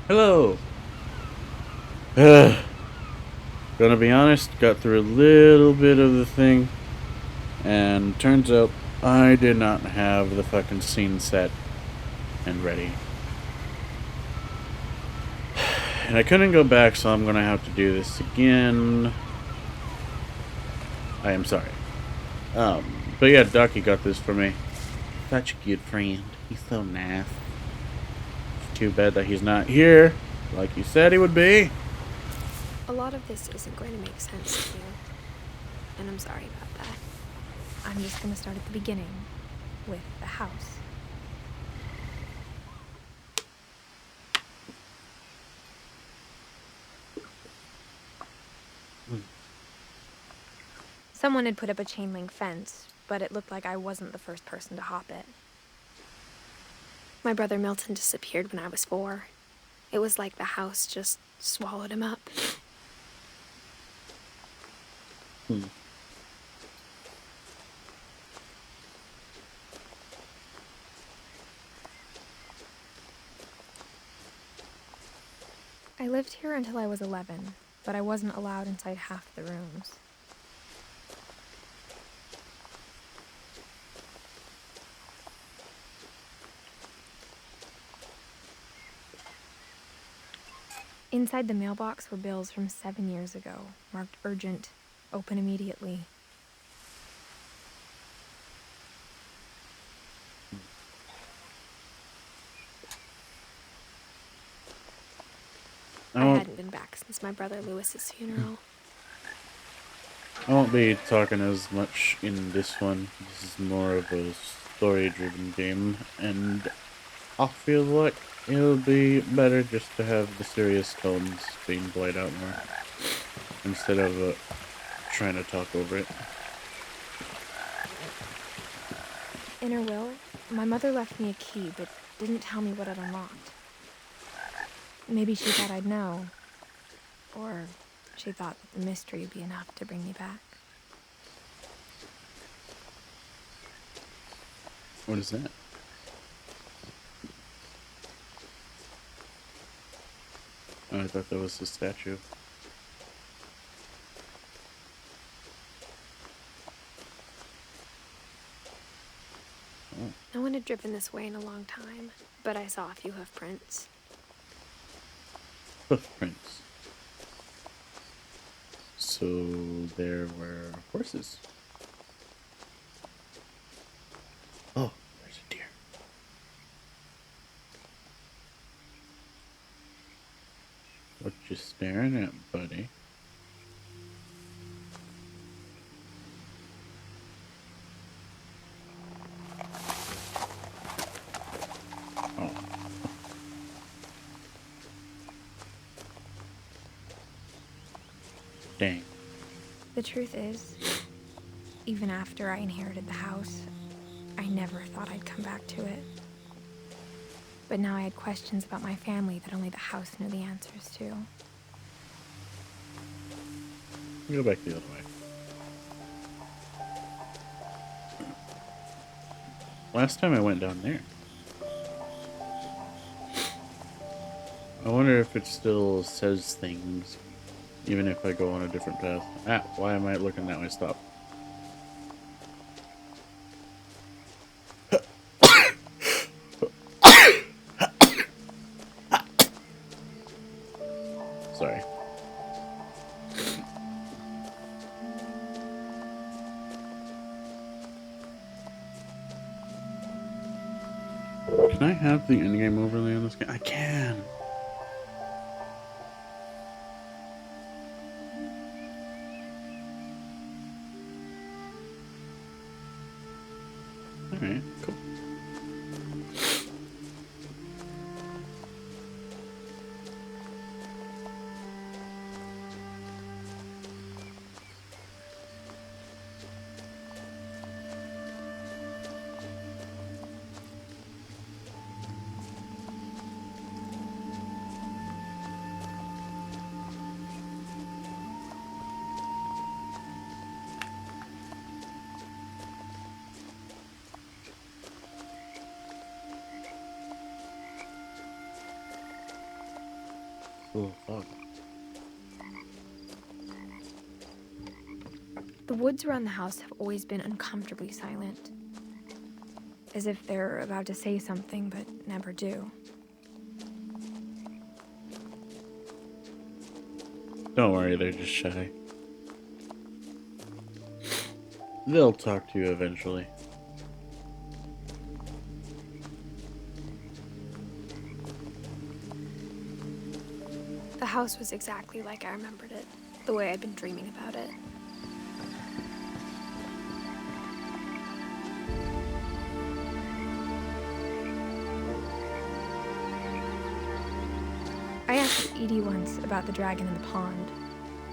Hello. Ugh. Gonna be honest, got through a little bit of the thing, and turns out I did not have the fucking scene set and ready. And I couldn't go back, so I'm gonna have to do this again. I am sorry. But yeah, Ducky got this for me. Such a good friend. He's so nice. It's too bad that he's not here, like he said he would be. A lot of this isn't going to make sense to you, and I'm sorry about that. I'm just going to start at the beginning, with the house. Someone had put up a chain link fence, but it looked like I wasn't the first person to hop it. My brother Milton disappeared when I was 4. It was like the house just swallowed him up. Hmm. I lived here until I was 11, but I wasn't allowed inside half the rooms. Inside the mailbox were bills from 7 years ago, marked urgent, open immediately. I hadn't been back since my brother Lewis's funeral. I won't be talking as much in this one. This is more of a story-driven game, and I feel like it'll be better just to have the serious tones being played out more instead of trying to talk over it. In her will, my mother left me a key, but didn't tell me what it unlocked. Maybe she thought I'd know, or she thought that the mystery would be enough to bring me back. What is that? Oh, I thought that was the statue. Oh. No one had driven this way in a long time, but I saw a few hoof prints. Hoof prints. So there were horses. Oh, there's a deer. What you staring at, buddy? Oh. Dang. The truth is, even after I inherited the house, I never thought I'd come back to it. But now I had questions about my family that only the house knew the answers to. Go back the other way. Last time I went down there. I wonder if it still says things, even if I go on a different path. Ah, why am I looking that way? Stop. Sorry. Can I have the endgame overlay on this game? I can! Alright, cool. Oh, fuck. The woods around the house have always been uncomfortably silent, as if they're about to say something but never do. Don't worry, they're just shy. They'll talk to you eventually. The house was exactly like I remembered it, the way I'd been dreaming about it. I asked Edie once about the dragon in the pond.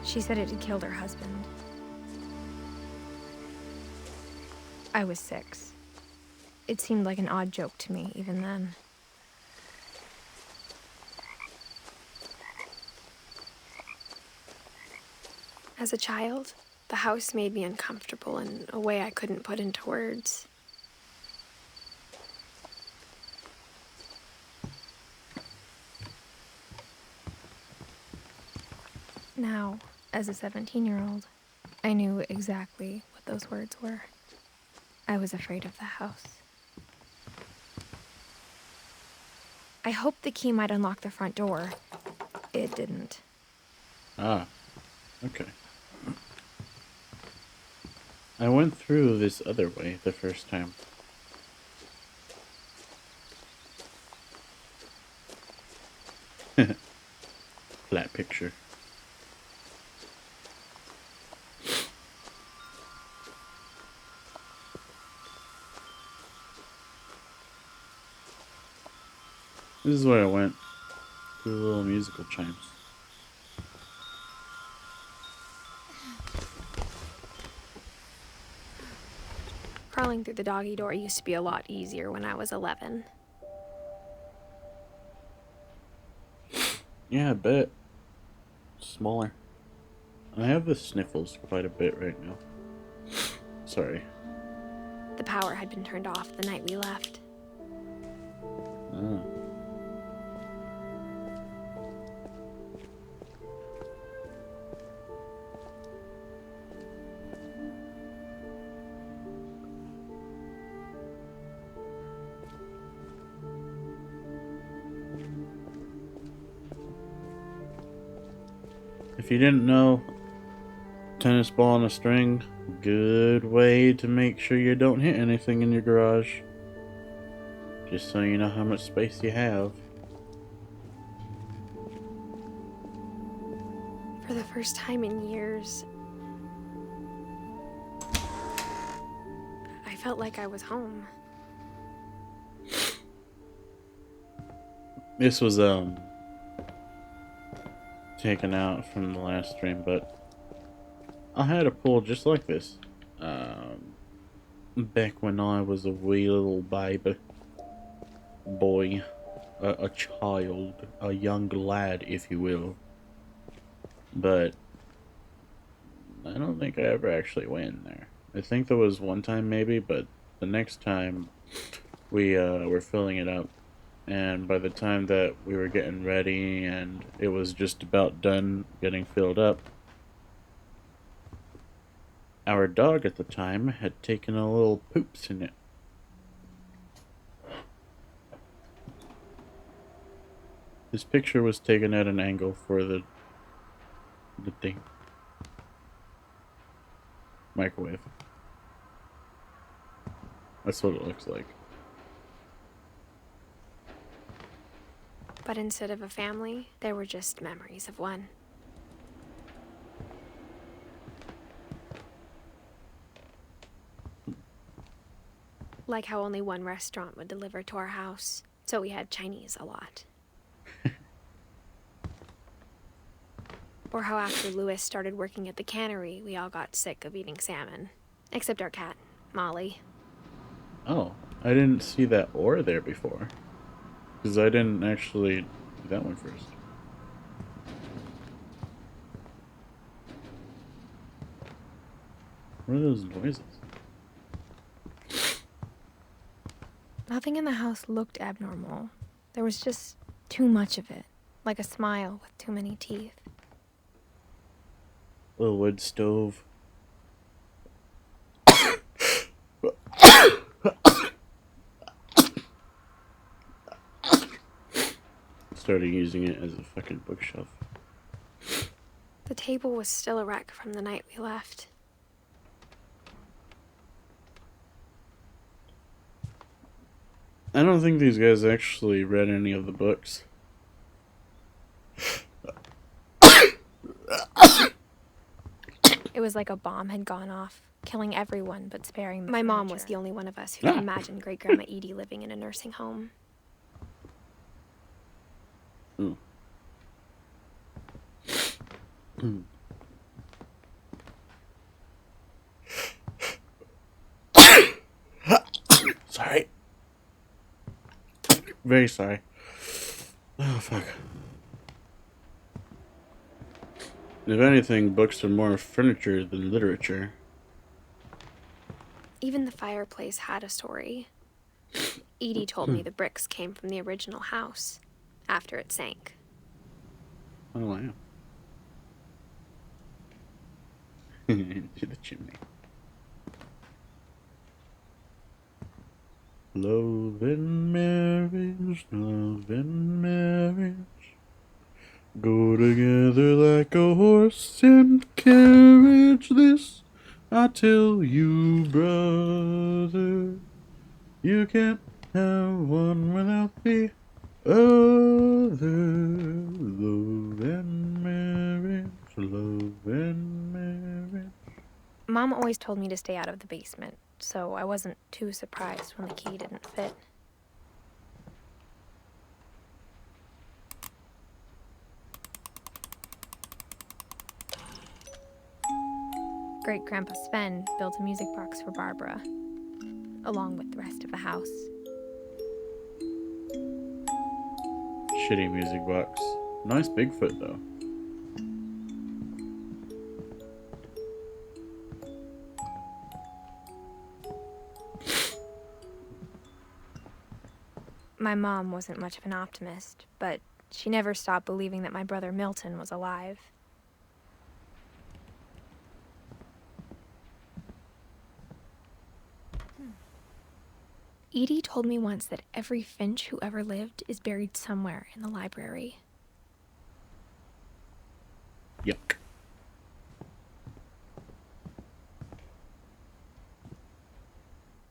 She said it had killed her husband. I was 6. It seemed like an odd joke to me, even then. As a child, the house made me uncomfortable in a way I couldn't put into words. Now, as a 17-year-old, I knew exactly what those words were. I was afraid of the house. I hoped the key might unlock the front door. It didn't. Ah, okay. I went through this other way the first time. Flat picture. This is where I went. To the little musical chimes. Crawling through the doggy door used to be a lot easier when I was 11. Yeah, I bet. Smaller. I have the sniffles quite a bit right now. Sorry. The power had been turned off the night we left. Oh. If you didn't know, tennis ball on a string, good way to make sure you don't hit anything in your garage. Just so you know how much space you have. For the first time in years, I felt like I was home. This was taken out from the last stream, but I had a pool just like this back when I was a wee little baby boy, a child, a young lad, if you will. But I don't think I ever actually went in there. I think there was one time maybe, but the next time we were filling it up, and by the time that we were getting ready and it was just about done getting filled up, our dog at the time had taken a little poops in it. This picture was taken at an angle for the thing. Microwave. That's what it looks like. But instead of a family, there were just memories of one. Like how only one restaurant would deliver to our house, so we had Chinese a lot. Or how after Louis started working at the cannery, we all got sick of eating salmon. Except our cat, Molly. Oh, I didn't see that ore there before. Because I didn't actually do that one first. What are those noises? Nothing in the house looked abnormal. There was just too much of it. like a smile with too many teeth. Little wood stove. Started using it as a fucking bookshelf. The table was still a wreck from the night we left. I don't think these guys actually read any of the books. It was like a bomb had gone off, killing everyone but sparing the furniture. My mom was the only one of us who could imagine Great-Grandma Edie living in a nursing home. Ooh. Sorry. Very sorry. Oh, fuck. If anything, books are more furniture than literature. Even the fireplace had a story. Edie told me the bricks came from the original house, after it sank. Oh, wow. To the chimney. Love and marriage, love and marriage go together like a horse and carriage. This I tell you, brother, you can't have one without the other. Love and marriage, love and marriage. Mom always told me to stay out of the basement, so I wasn't too surprised when the key didn't fit. Great-Grandpa Sven built a music box for Barbara, along with the rest of the house. Shitty music box. Nice Bigfoot, though. My mom wasn't much of an optimist, but she never stopped believing that my brother Milton was alive. Edie told me once that every finch who ever lived is buried somewhere in the library. Yuck.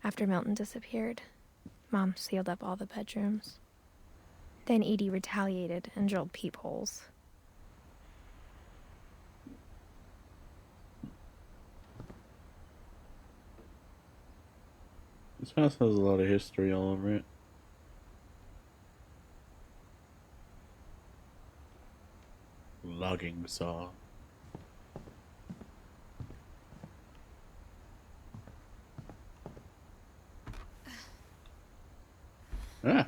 After Milton disappeared, Mom sealed up all the bedrooms. Then Edie retaliated and drilled peepholes. This house has a lot of history all over it. Logging saw. Ah.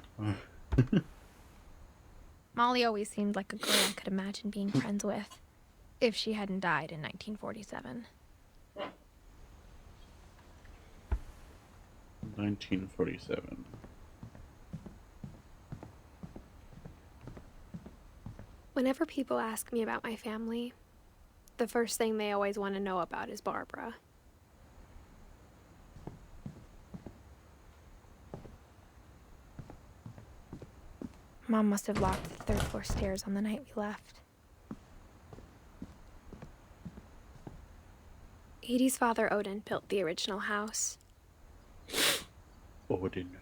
Molly always seemed like a girl I could imagine being friends with, if she hadn't died in 1947. 1947. Whenever people ask me about my family, the first thing they always want to know about is Barbara. Mom must have locked the third floor stairs on the night we left. Edie's father, Odin, built the original house. Odin.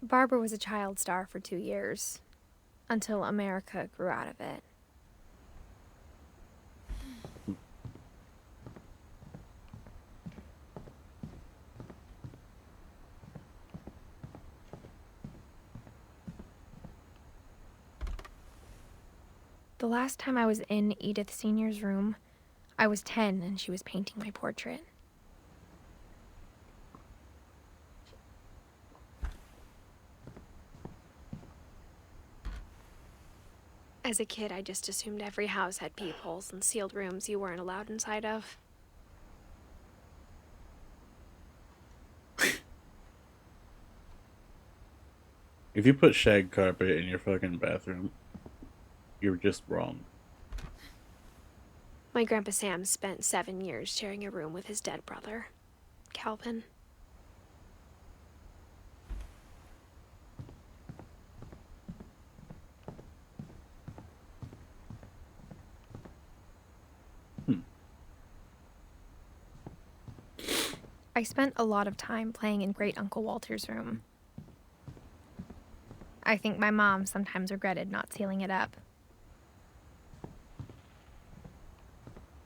Barbara was a child star for 2 years, until America grew out of it. The last time I was in Edith Sr.'s room, I was 10 and she was painting my portrait. As a kid, I just assumed every house had peepholes and sealed rooms you weren't allowed inside of. If you put shag carpet in your fucking bathroom, you're just wrong. My Grandpa Sam spent 7 years sharing a room with his dead brother, Calvin. I spent a lot of time playing in Great Uncle Walter's room. I think my mom sometimes regretted not sealing it up.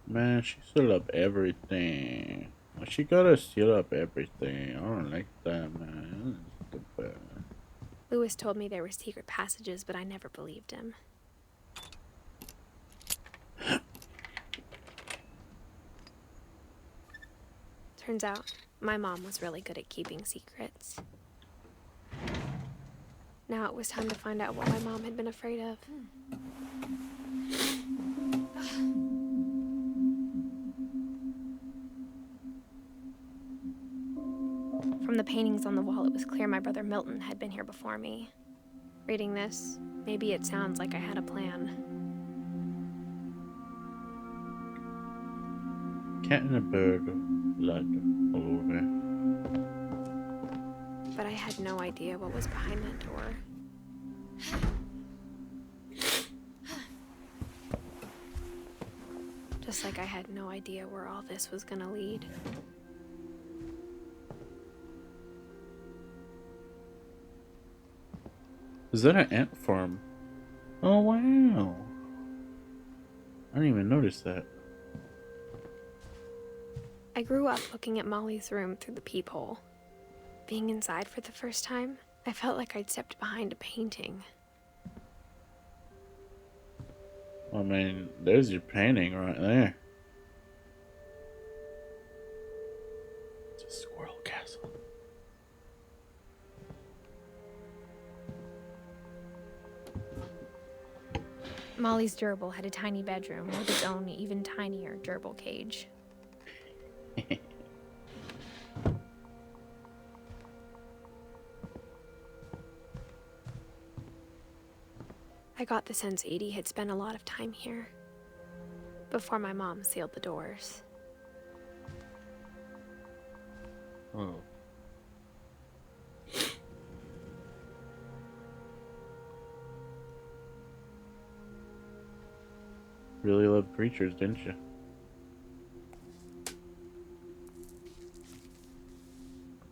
Man, she sealed up everything. Why she gotta seal up everything? I don't like that, man. That's stupid. Lewis told me there were secret passages, but I never believed him. Turns out, my mom was really good at keeping secrets. Now it was time to find out what my mom had been afraid of. From the paintings on the wall, it was clear my brother Milton had been here before me. Reading this, maybe it sounds like I had a plan. Cat and a bird, blood all over. But I had no idea what was behind that door. Just like I had no idea where all this was gonna lead. Is that an ant farm? Oh wow! I didn't even notice that. I grew up looking at Molly's room through the peephole. Being inside for the first time, I felt like I'd stepped behind a painting. I mean, there's your painting right there. It's a squirrel castle. Molly's gerbil had a tiny bedroom with its own even tinier gerbil cage. I got the sense Edie had spent a lot of time here, before my mom sealed the doors. Oh. Really loved creatures, didn't you?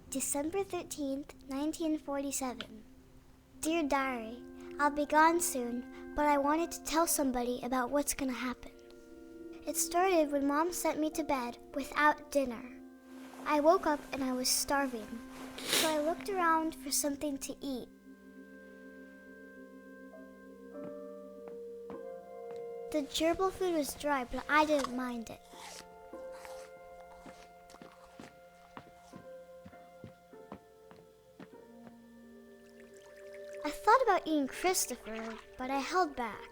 December 13th, 1947. Dear Diary, I'll be gone soon, but I wanted to tell somebody about what's gonna happen. It started when Mom sent me to bed without dinner. I woke up and I was starving, so I looked around for something to eat. The gerbil food was dry, but I didn't mind it. I thought about eating Christopher, but I held back.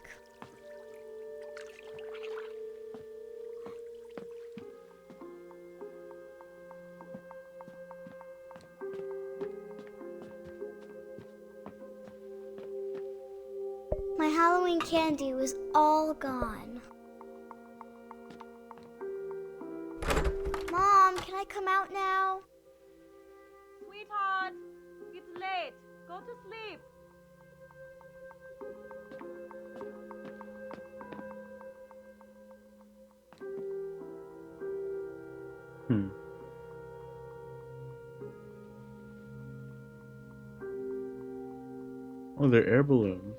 My Halloween candy was all gone. Mom, can I come out now? Sweetheart, it's late. Go to sleep. Oh, they're air balloons.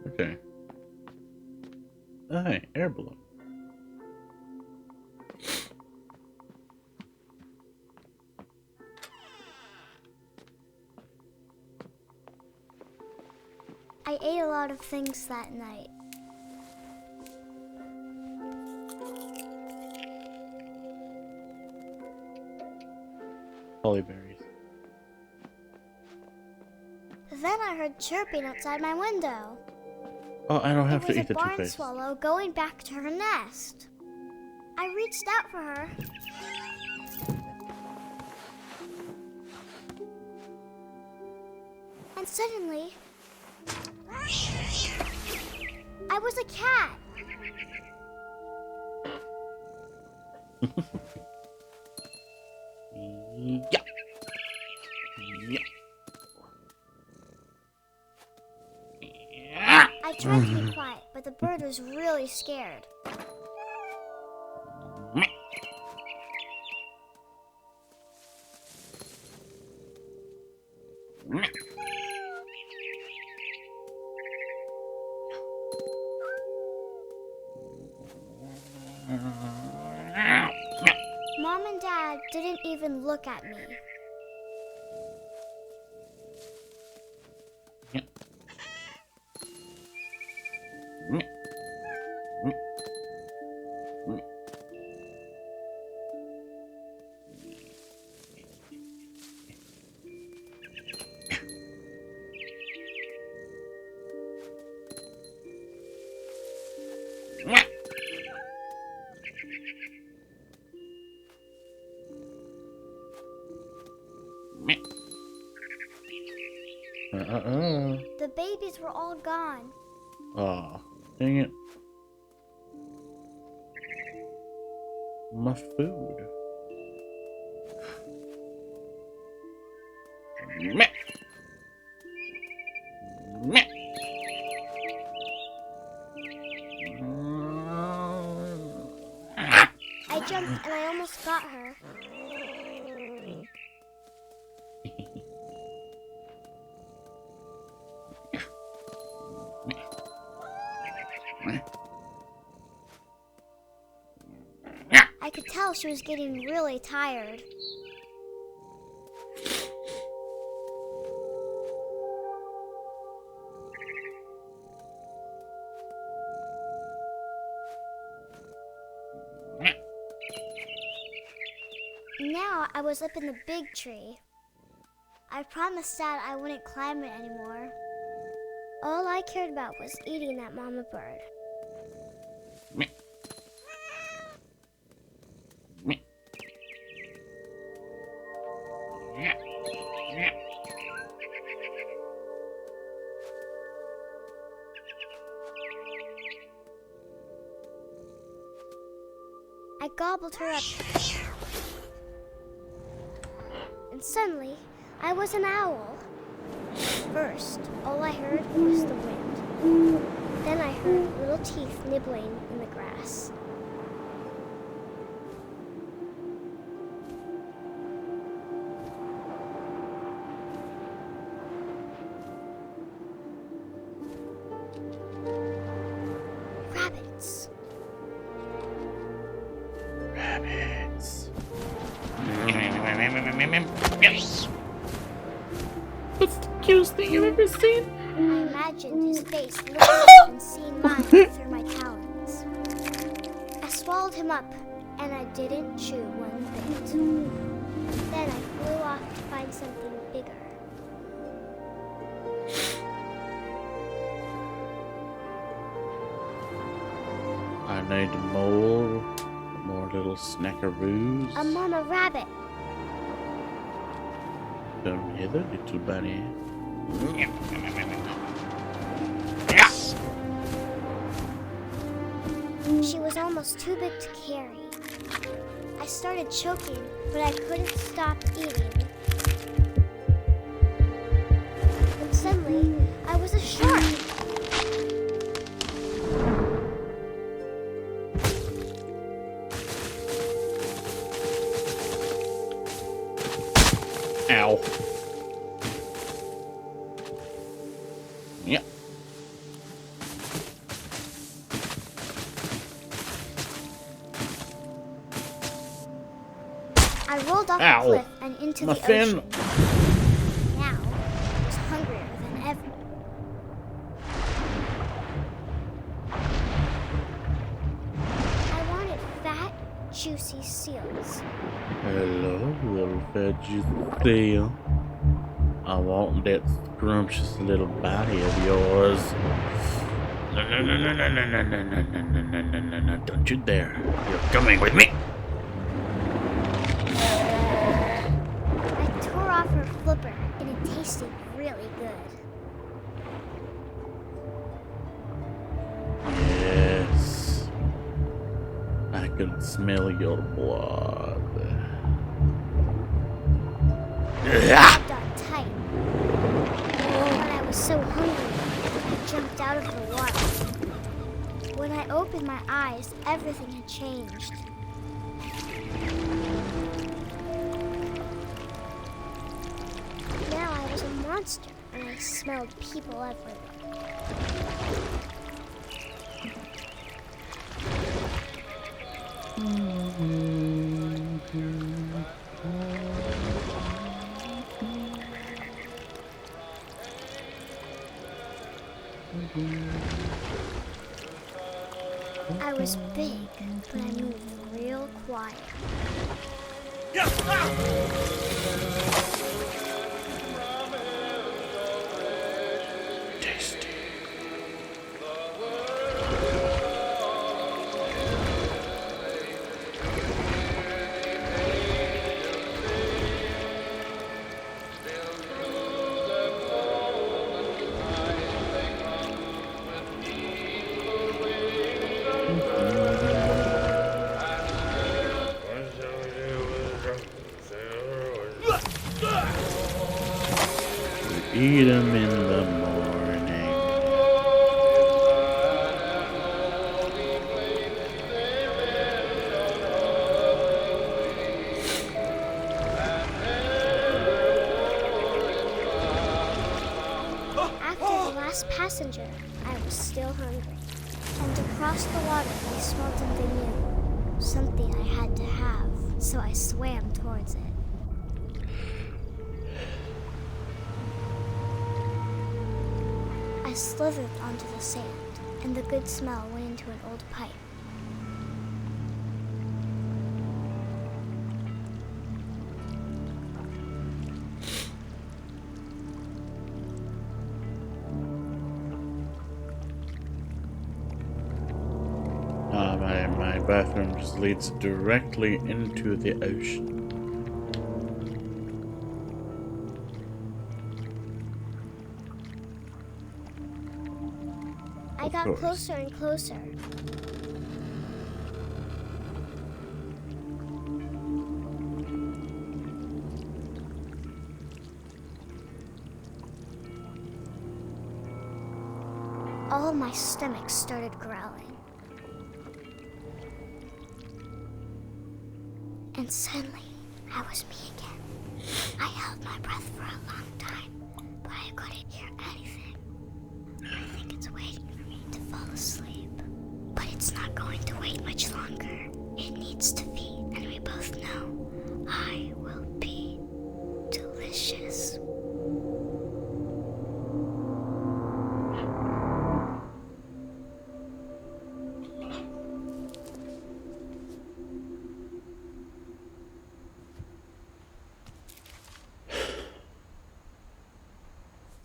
Okay. Oh, hey, air balloon. I ate a lot of things that night. Hollyberries. Then I heard chirping outside my window. Oh, I don't have to It eat the was a barn toothpaste. swallow going back to her nest. I reached out for her. suddenly, I was a cat. Yeah. Yeah. I tried to be quiet, but the bird was really scared. Mom and Dad didn't even look at me. The babies were all gone. Oh, dang it. My food. Meh. Meh. I jumped and I almost got her. I could tell she was getting really tired. Now I was up in the big tree. I promised Dad I wouldn't climb it anymore. All I cared about was eating that mama bird. I gobbled her up. And suddenly, I was an owl. First, all I heard was the wind. Then I heard little teeth nibbling in the grass. Rabbits. Rabbits. That's the cutest thing you've ever seen. I imagined his face looking up and seeing mine through my talons. I swallowed him up, and I didn't chew one bit. Then I flew off to find something bigger. I need more little snackaroos. A mama rabbit. Come hither, little bunny. She was almost too big to carry. I started choking, but I couldn't stop eating. And suddenly, I was a shark. Ow. Yep. I rolled off Ow. the cliff and into My the fin. ocean. Now, I was hungrier than ever. I wanted fat, juicy seals. Hello, little veggie seal. I want that scrumptious little body of yours. No, don't you dare. You're coming with me. I tore off her flipper, and it tasted really good. can smell your blood. Grabbed on tight. When I was so hungry, I jumped out of the water. When I opened my eyes, everything had changed. Now I was a monster, and I smelled people everywhere. I was big, but I moved real quiet. Tasty. Eat them in the morning. After the last passenger, I was still hungry. And across the water, I smelled something new. Something I had to have, so I swam towards it. I slithered onto the sand, and the good smell went into an old pipe. My bathroom just leads directly into the ocean. I got closer and closer. All my stomach started growling. And suddenly, I was me again. I held my breath for a long time, but I couldn't hear anything. I think it's waiting for me to fall asleep. But it's not going to wait much longer. It needs to feed, and we both know I will be delicious.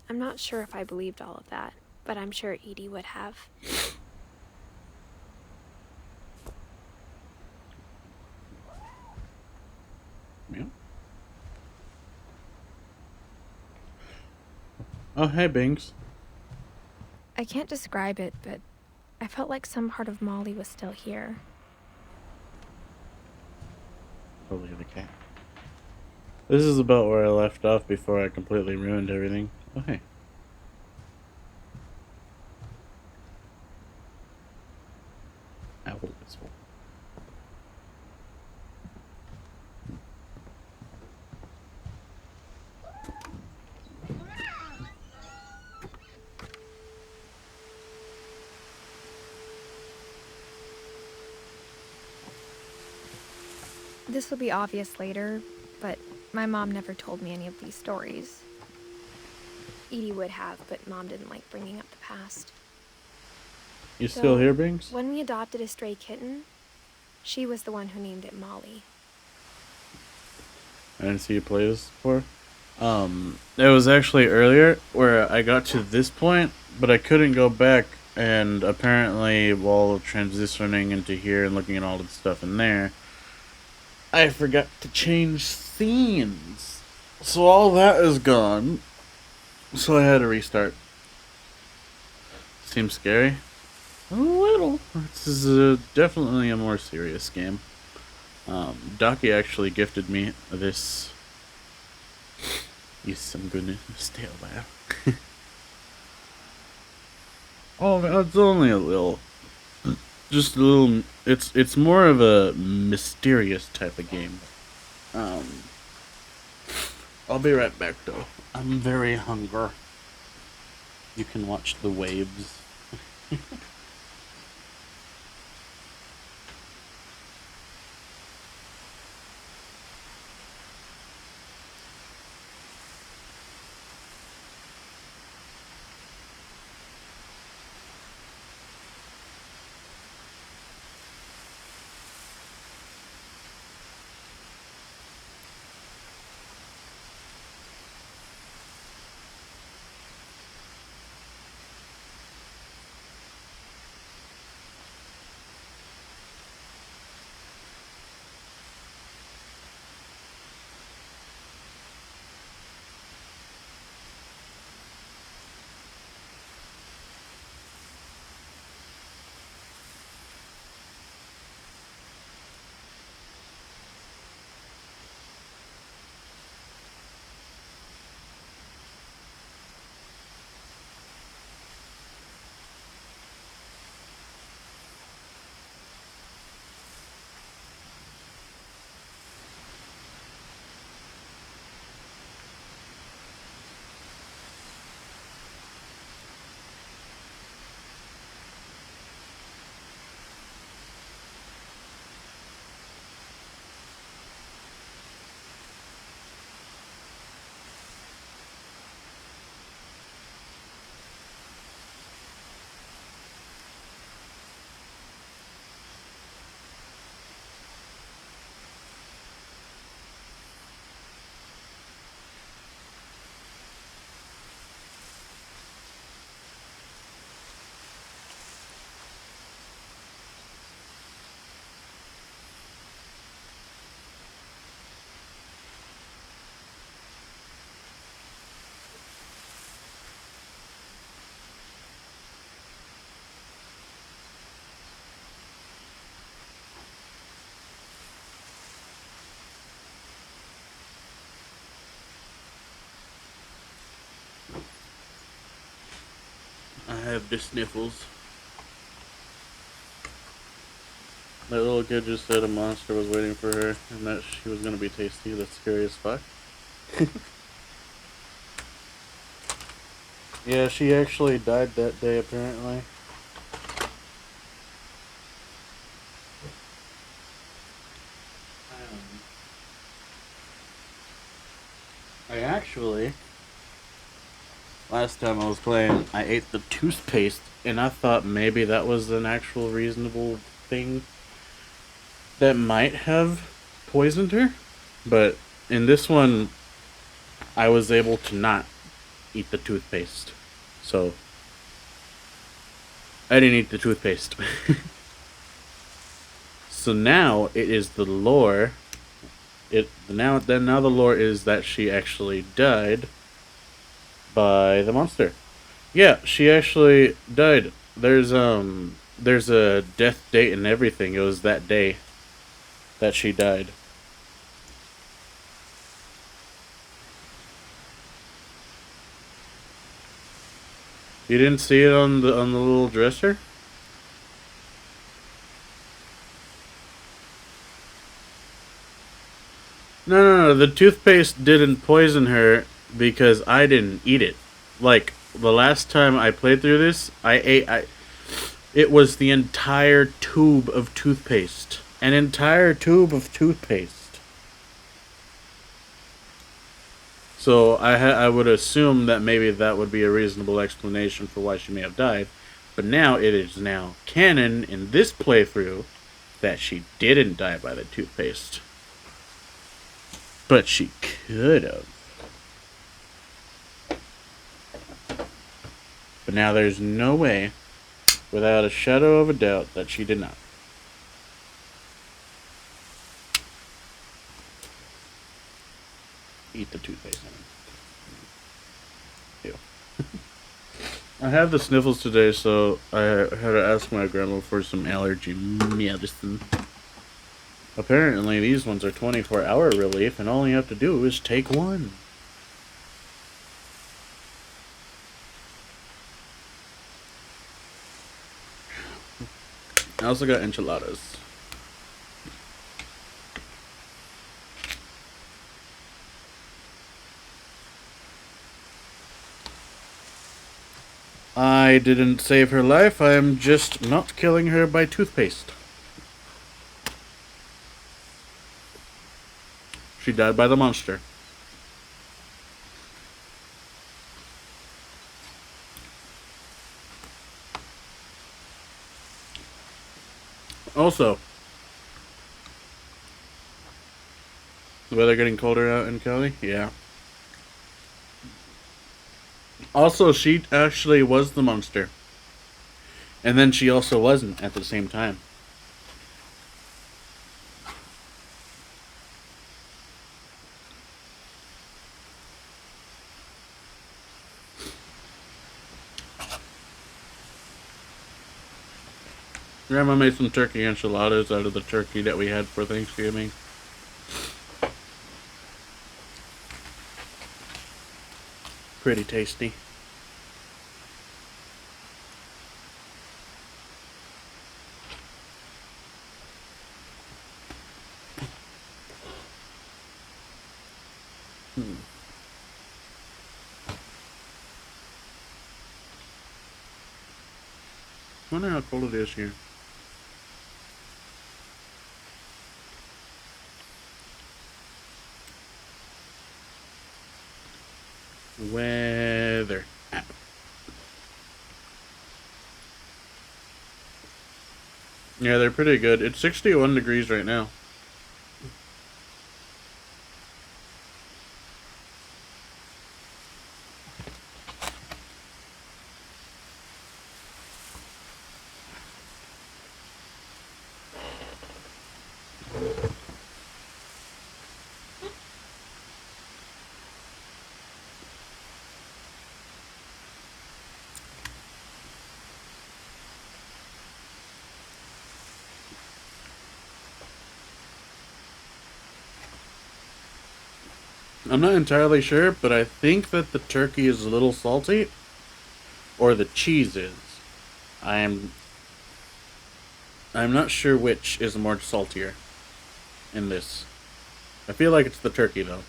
I'm not sure if I believed all of that, but I'm sure Edie would have. Yeah. Oh, hey, Binks. I can't describe it, but I felt like some part of Molly was still here. Probably the cat. This is about where I left off before I completely ruined everything. Oh, hey. Owl whistle. This will be obvious later, but my mom never told me any of these stories. Edie would have, but Mom didn't like bringing up the past. You still here, Binks? When we adopted a stray kitten, she was the one who named it Molly. I didn't see you play this before. It was actually earlier where I got to this point, but I couldn't go back, and apparently while transitioning into here and looking at all the stuff in there, I forgot to change scenes. So all that is gone. So I had to restart. Seems scary. A little. This is definitely a more serious game. Docky actually gifted me this. Yes, I'm gonna stay a while. Oh, it's only a little. Just a little. It's more of a mysterious type of game. Um, I'll be right back though. I'm very hungry. You can watch the waves. I have the sniffles. That little kid just said a monster was waiting for her and that she was gonna be tasty. That's scary as fuck. Yeah, she actually died that day apparently. I actually, last time I was playing, I ate the toothpaste and I thought maybe that was an actual reasonable thing that might have poisoned her. But in this one, I was able to not eat the toothpaste. So, I didn't eat the toothpaste. So now it is the lore. Now the lore is that she actually died by the monster. Yeah, she actually died. There's a death date and everything. It was that day that she died. You didn't see it on the little dresser? No. The toothpaste didn't poison her because I didn't eat it. Like the last time I played through this, it was the entire tube of toothpaste. An entire tube of toothpaste. So I would assume that maybe that would be a reasonable explanation for why she may have died. But now it is now canon in this playthrough that she didn't die by the toothpaste. But she could have. But now there's no way, without a shadow of a doubt, that she did not. Eat the toothpaste. Ew. I have the sniffles today, so I had to ask my grandma for some allergy medicine. Apparently, these ones are 24-hour relief, and all you have to do is take one. I also got enchiladas. I didn't save her life. I am just not killing her by toothpaste. She died by the monster. Also, the weather getting colder out in Cali? Yeah. Also, she actually was the monster. And then she also wasn't at the same time. Grandma made some turkey enchiladas out of the turkey that we had for Thanksgiving. Pretty tasty. I wonder how cold it is here. Weather. Yeah, they're pretty good. It's 61 degrees right now. I'm not entirely sure, but I think that the turkey is a little salty, or the cheese is. I'm not sure which is more saltier in this. I feel like it's the turkey though.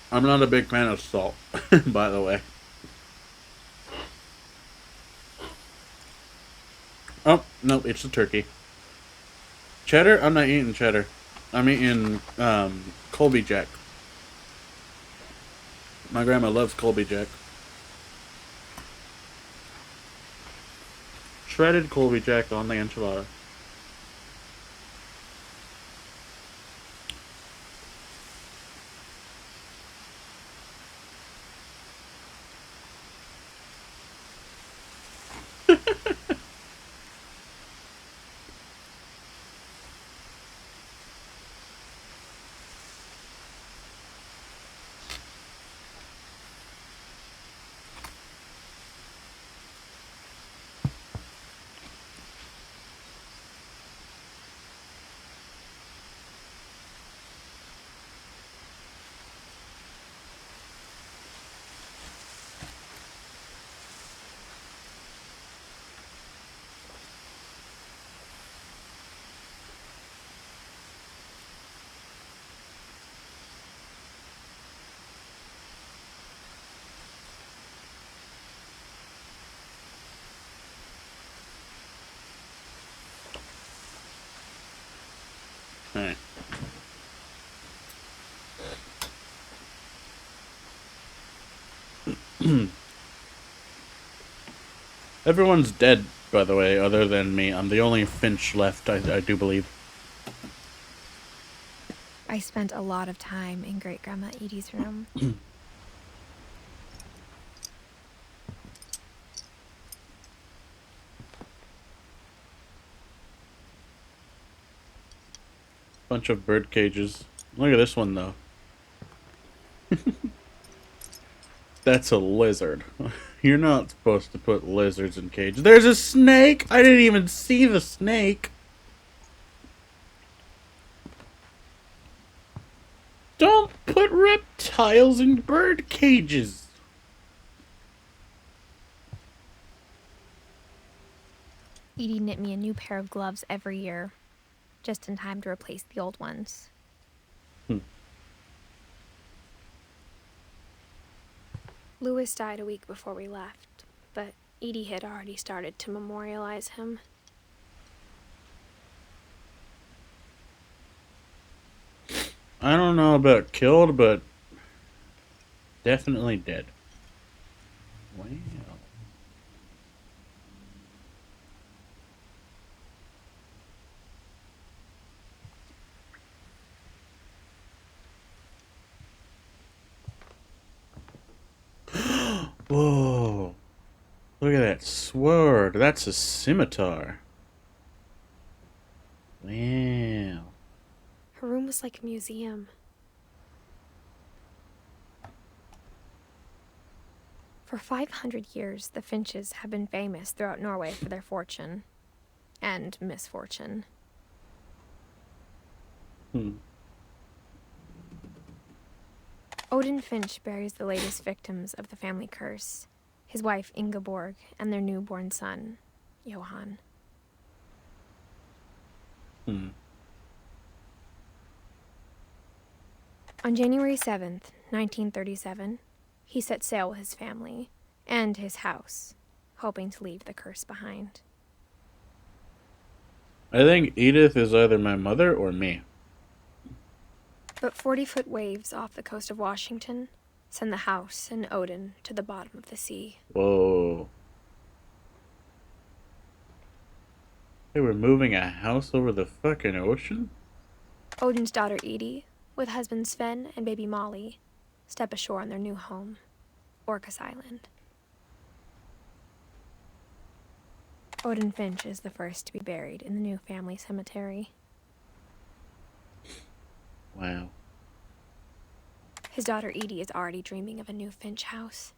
I'm not a big fan of salt, by the way. Oh, no, it's the turkey. Cheddar? I'm not eating cheddar. I'm eating Colby Jack. My grandma loves Colby Jack. Shredded Colby Jack on the enchilada. Alright. Everyone's dead, by the way, other than me. I'm the only finch left, I do believe. I spent a lot of time in Great-Grandma Edie's room. Bunch of bird cages. Look at this one, though. That's a lizard. You're not supposed to put lizards in cages. There's a snake! I didn't even see the snake! Don't put reptiles in bird cages! Edie knit me a new pair of gloves every year, just in time to replace the old ones. Louis died a week before we left, but Edie had already started to memorialize him. I don't know about killed, but definitely dead. Wow. Whoa. Look at that sword. That's a scimitar. Wow. Her room was like a museum. For 500 years, the Finches have been famous throughout Norway for their fortune and misfortune. Odin Finch buries the latest victims of the family curse, his wife Ingeborg and their newborn son, Johan. On January 7th, 1937, he set sail with his family and his house, hoping to leave the curse behind. I think Edith is either my mother or me. But 40-foot waves off the coast of Washington send the house and Odin to the bottom of the sea. Whoa. They were moving a house over the fucking ocean? Odin's daughter Edie, with husband Sven and baby Molly, step ashore on their new home, Orcas Island. Odin Finch is the first to be buried in the new family cemetery. Wow. His daughter Edie is already dreaming of a new Finch house.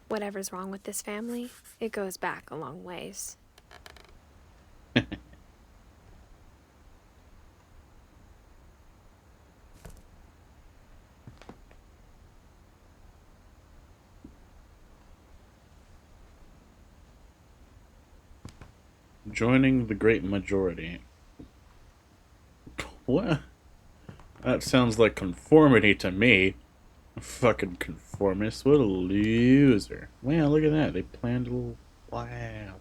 Whatever's wrong with this family, it goes back a long ways. Joining the great majority. What? That sounds like conformity to me. Fucking conformist. What a loser. Wow, look at that. They planned a little... Wow.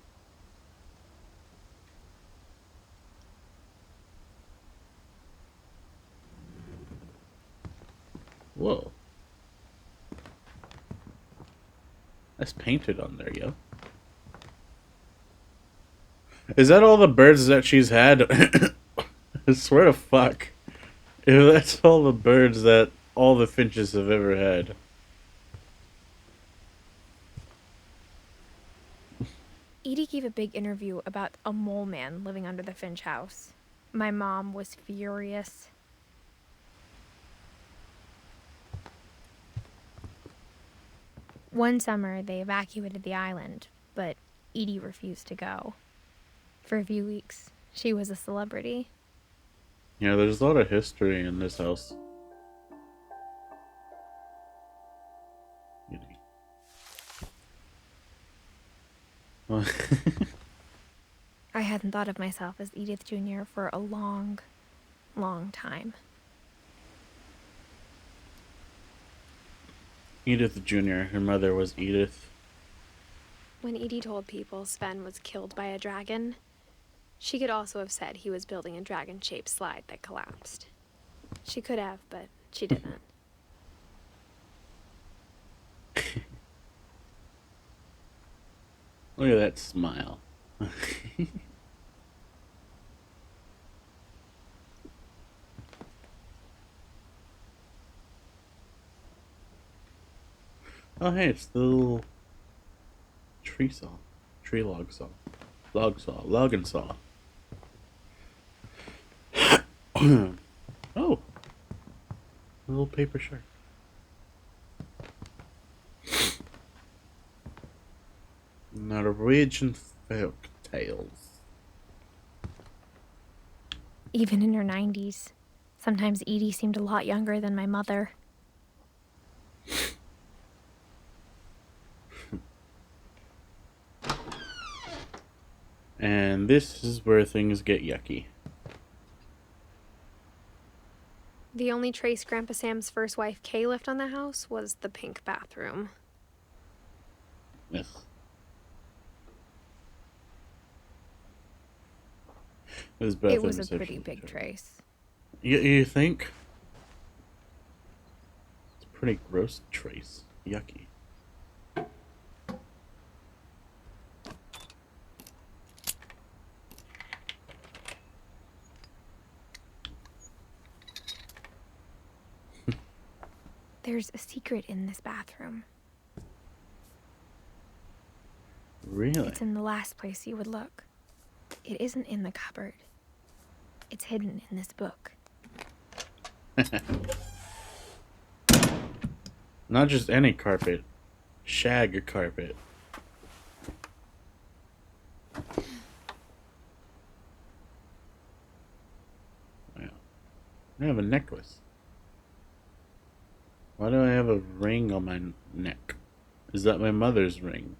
Whoa. That's painted on there, yo. Is that all the birds that she's had? I swear to fuck. If that's all the birds that all the Finches have ever had. Edie gave a big interview about a mole man living under the Finch house. My mom was furious. One summer, they evacuated the island, but Edie refused to go. For a few weeks, she was a celebrity. Yeah, there's a lot of history in this house. I hadn't thought of myself as Edith Jr. for a long, long time. Edith Jr., her mother was Edith. When Edie told people Sven was killed by a dragon, she could also have said he was building a dragon-shaped slide that collapsed. She could have, but she didn't. Look at that smile. Oh, hey, it's the little tree saw. Tree log saw. Log saw. Log and saw. Oh, a little paper shark. Norwegian folk tales. Even in her 90s, sometimes Edie seemed a lot younger than my mother. And this is where things get yucky. The only trace Grandpa Sam's first wife, Kay, left on the house was the pink bathroom. Yes. This bathroom It was a is pretty actually big good. trace. You think? It's a pretty gross trace. Yucky. There's a secret in this bathroom. Really? It's in the last place you would look. It isn't in the cupboard. It's hidden in this book. Not just any carpet. Shag carpet. Wow. I have a necklace. Why do I have a ring on my neck? Is that my mother's ring?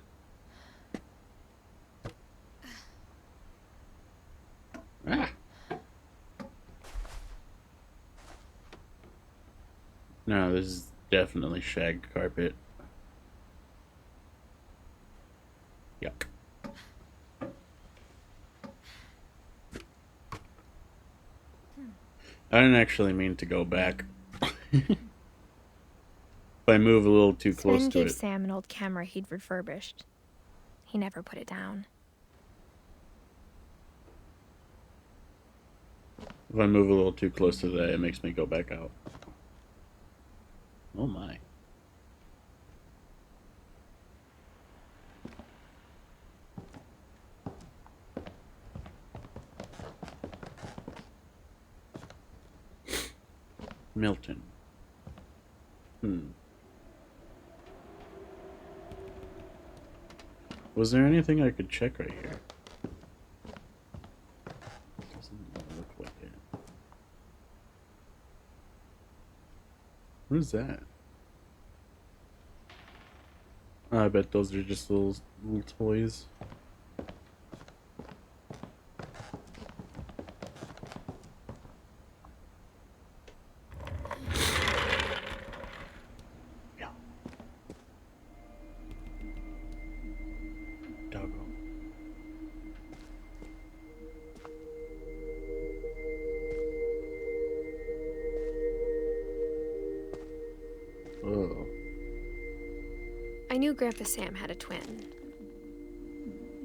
Ah! No, this is definitely shag carpet. Yuck. I didn't actually mean to go back. If I move a little too close Sven to gave it. Sam an old camera he'd refurbished. He never put it down. If I move a little too close to that, it makes me go back out. Oh my. Milton. Was there anything I could check right here? Doesn't look like it. What is that? Oh, I bet those are just little toys. Yeah. Doggo. Oh. I knew Grandpa Sam had a twin,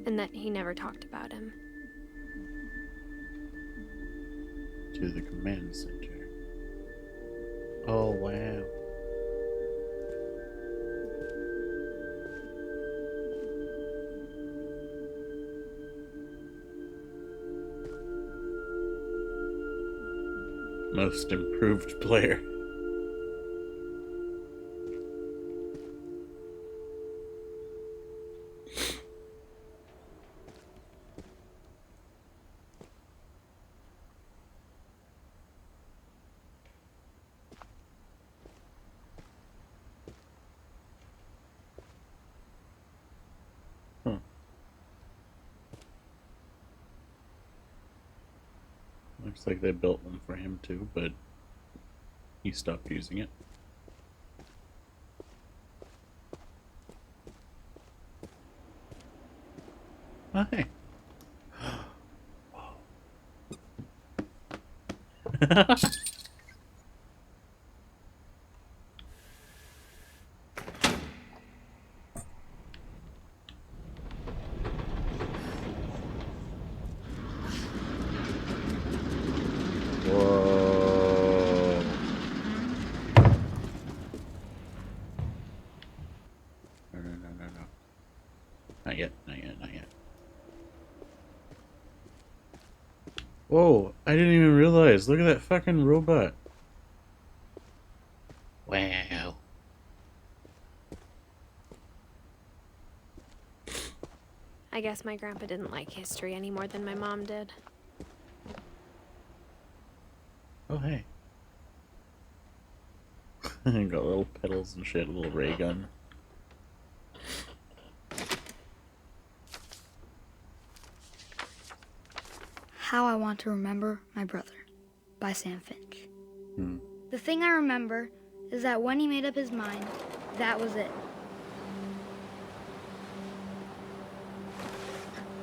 and that he never talked about him. To the command center. Oh, wow. Most improved player. Huh. Looks like they built one for him too, but he stopped using it. Oh, hey. Whoa, I didn't even realize. Look at that fucking robot. Wow. I guess my grandpa didn't like history any more than my mom did. Oh, hey. Got little pedals and shit, a little ray gun. How I Want to Remember My Brother by Sam Finch. Hmm. The thing I remember is that when he made up his mind, that was it.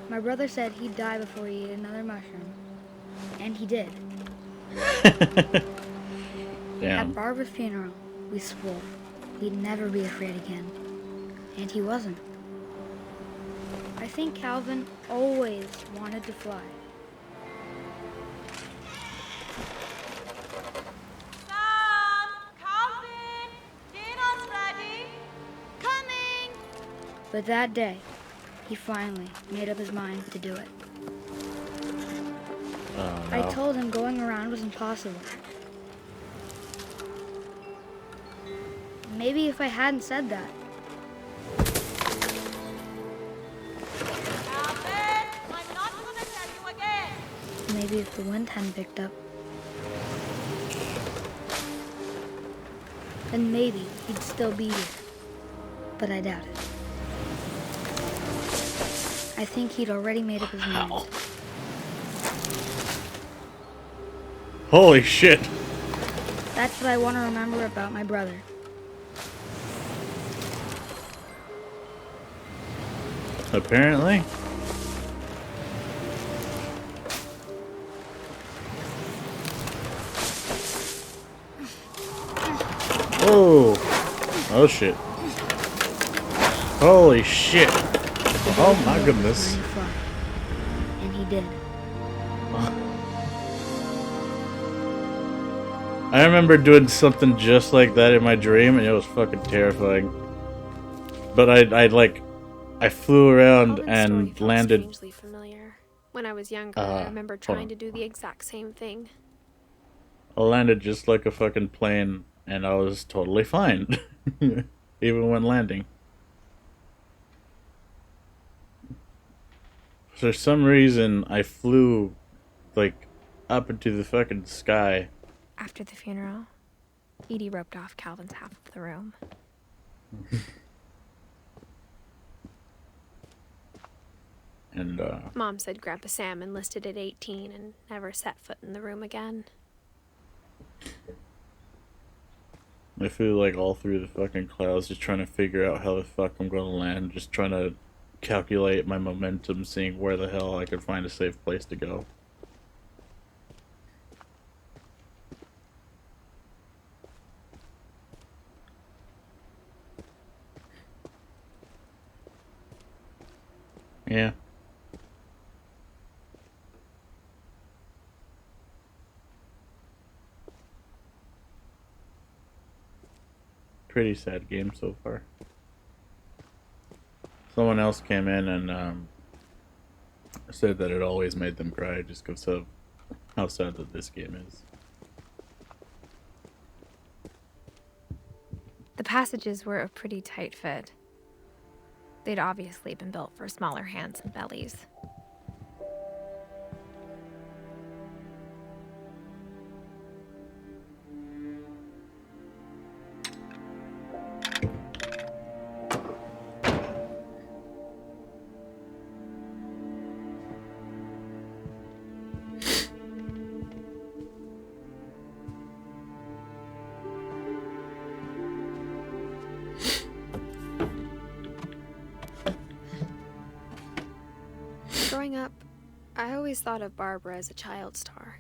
My brother said he'd die before he ate another mushroom. And he did. Damn. At Barbara's funeral, we swore we'd never be afraid again. And he wasn't. I think Calvin always wanted to fly. Sam! Calvin! Dinner's ready! Coming! But that day, he finally made up his mind to do it. Oh, I no. told him going around was impossible. Maybe if I hadn't said that, Calvin! I'm not gonna tell you again! maybe if the wind hadn't picked up, then maybe he'd still be here. But I doubt it. I think he'd already made up his mind. Ow. Holy shit. That's what I want to remember about my brother. Apparently. Whoa. Oh shit. Holy shit. Oh my goodness. Learn to fly. And he did. I remember doing something just like that in my dream, and it was fucking terrifying. But I flew around Calvin's and story felt landed. strangely familiar. When I was younger, I remember trying to do the exact same thing. I landed just like a fucking plane, and I was totally fine, even when landing. For some reason, I flew like up into the fucking sky. After the funeral, Edie roped off Calvin's half of the room. And Mom said Grandpa Sam enlisted at 18 and never set foot in the room again. I flew like all through the fucking clouds, just trying to figure out how the fuck I'm gonna land, just trying to calculate my momentum, seeing where the hell I could find a safe place to go. Yeah. Pretty sad game so far. Someone else came in and said that it always made them cry just because of how sad that this game is. The passages were a pretty tight fit. They'd obviously been built for smaller hands and bellies. Growing up, I always thought of Barbara as a child star.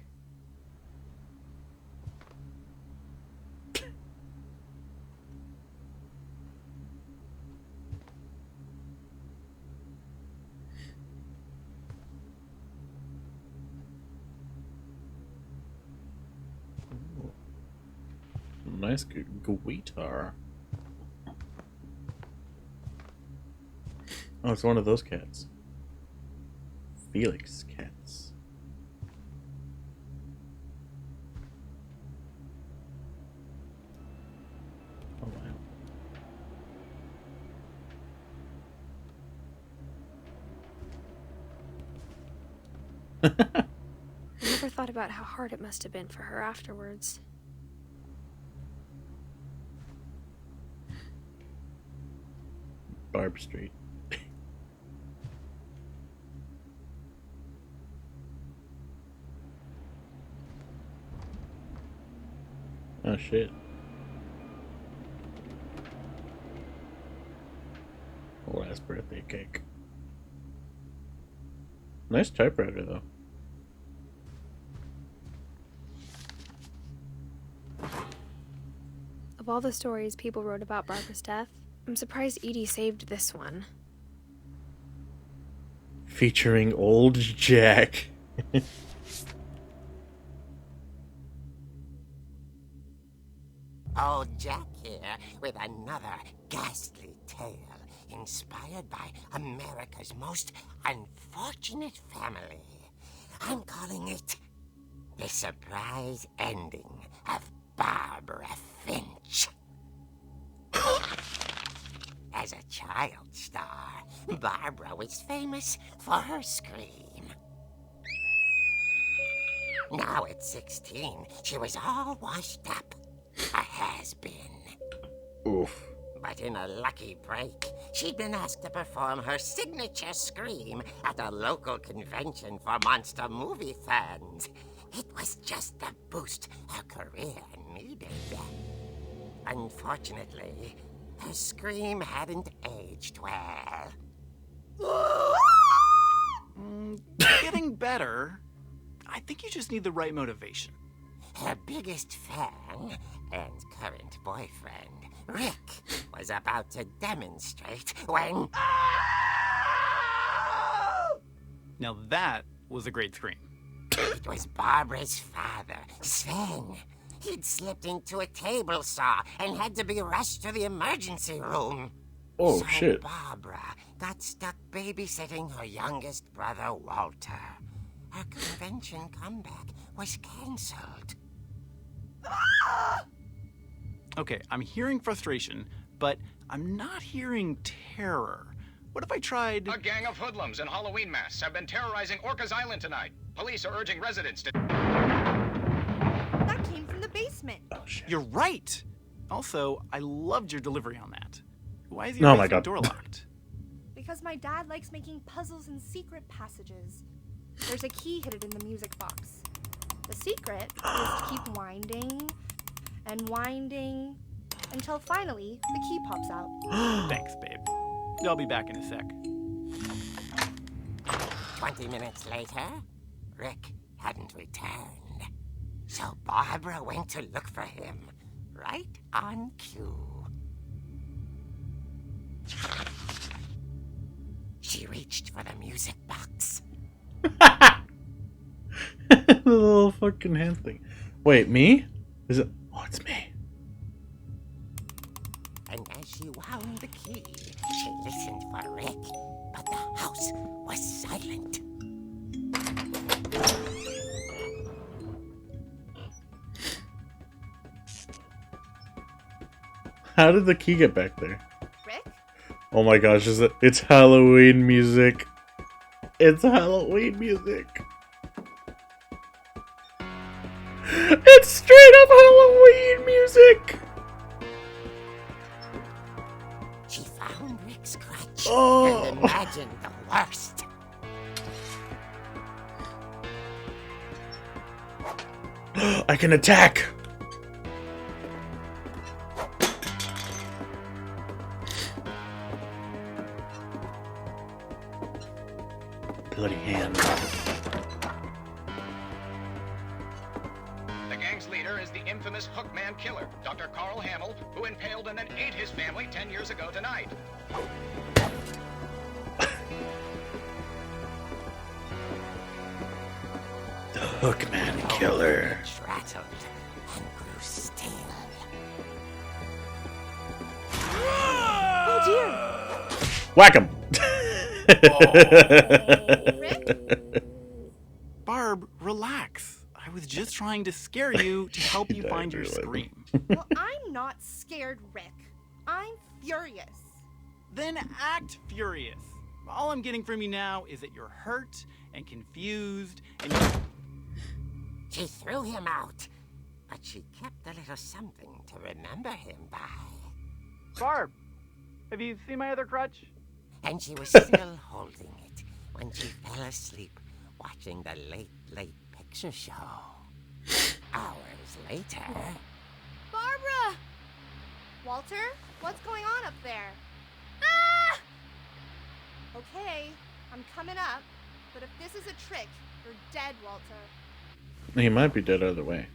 Nice guitar. Oh, it's one of those cats. Felix cats. I never thought about how hard it must have been for her afterwards. Barb Street. Oh shit. Last birthday cake. Nice typewriter though. Of all the stories people wrote about Barbara's death, I'm surprised Edie saved this one. Featuring old Jack. Old Jack here with another ghastly tale inspired by America's most unfortunate family. I'm calling it The Surprise Ending of Barbara Finch. As a child star, Barbara was famous for her scream. Now at 16, she was all washed up. A has-been. Oof. But in a lucky break, she'd been asked to perform her signature scream at a local convention for monster movie fans. It was just the boost her career needed. Unfortunately, her scream hadn't aged well. Getting better. I think you just need the right motivation. Her biggest fan and current boyfriend, Rick, was about to demonstrate when... Now that was a great scream. It was Barbara's father, Sven. He'd slipped into a table saw and had to be rushed to the emergency room. Oh, so shit. Barbara got stuck babysitting her youngest brother, Walter. Her convention comeback was cancelled. Okay, I'm hearing frustration, but I'm not hearing terror. What if I tried... A gang of hoodlums in Halloween masks have been terrorizing Orcas Island tonight. Police are urging residents to... That came from the basement. Oh shit. You're right! Also, I loved your delivery on that. Why is Oh your my basement God. door locked? Because my dad likes making puzzles and secret passages. There's a key hidden in the music box. The secret is to keep winding and winding until finally the key pops out. Thanks, babe. I'll be back in a sec. 20 minutes later, Rick hadn't returned. So Barbara went to look for him, right on cue. She reached for the music box. The little fucking hand thing. Wait, me? Is it? Oh, it's me. And as she wound the key, she listened for Rick, but the house was silent. How did the key get back there? Rick? Oh my gosh, is it? It's Halloween music. It's Halloween music. It's straight up Halloween music. She found Rick's crutch Oh. and imagined the worst. I can attack. Bloody hand. The gang's leader is the infamous Hookman killer, Dr. Carl Hamill, who impaled and then ate his family 10 years ago tonight. The Hookman killer. It rattled and grew still. Oh dear! Whack him. Barb, relax. I was just trying to scare you to help you died find your realizing. scream. Well, I'm not scared, Rick. I'm furious. Then act furious. All I'm getting from you now is that you're hurt and confused and... She threw him out, but she kept a little something to remember him by. Barb, have you seen my other crutch? And she was still holding it when she fell asleep watching the late picture show. Hours later... Barbara! Walter, what's going on up there? Ah! Okay, I'm coming up, but if this is a trick, you're dead, Walter. He might be dead either way.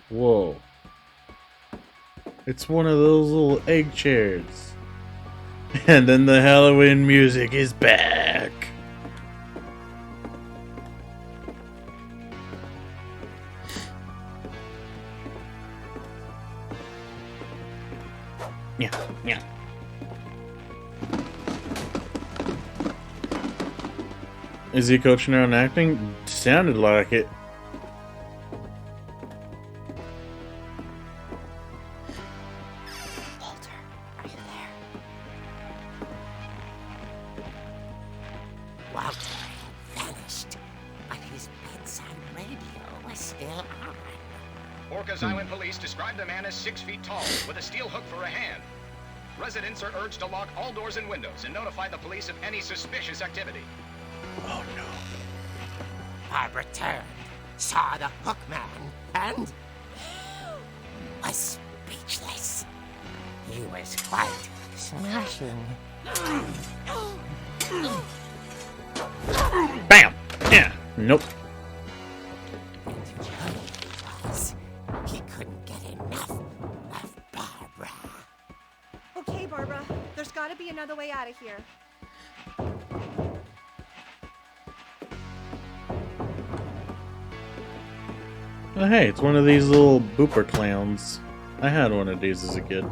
Whoa. It's one of those little egg chairs. And then the Halloween music is back. Yeah. Is he coaching her on acting? Sounded like it. Walter, are you there? Walter had vanished, but his bedside radio was still on. Orcas Island police described the man as 6 feet tall, with a steel hook for a hand. Residents are urged to lock all doors and windows and notify the police of any suspicious activity. Oh no. Barbara turned, saw the hook man, and was speechless. He was quite smashing. Bam! Yeah. Nope. And he was. He couldn't get enough of Barbara. Okay, Barbara, there's gotta be another way out of here. Oh, hey, it's one of these little booper clowns. I had one of these as a kid.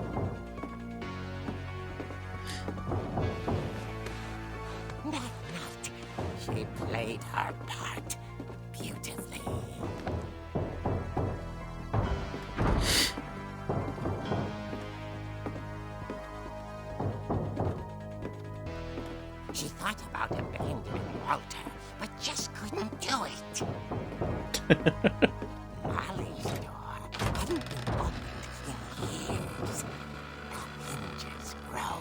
That night, she played her part beautifully. She thought about abandoning Walter, but just couldn't do it. Molly's door hadn't been opened in years. The hinges grow.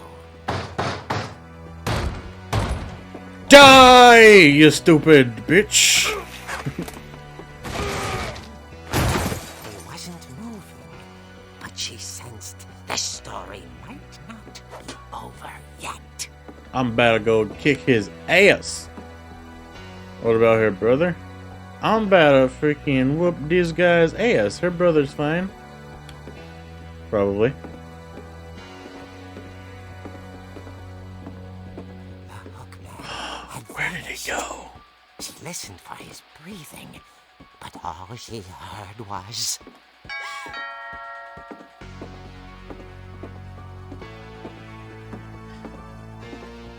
Die, you stupid bitch! He wasn't moving, but she sensed the story might not be over yet. I'm about to go kick his ass. What about her brother? I'm about to freaking whoop this guy's ass. Her brother's fine. Probably. The hookman had Where did he go? She listened for his breathing, but all she heard was...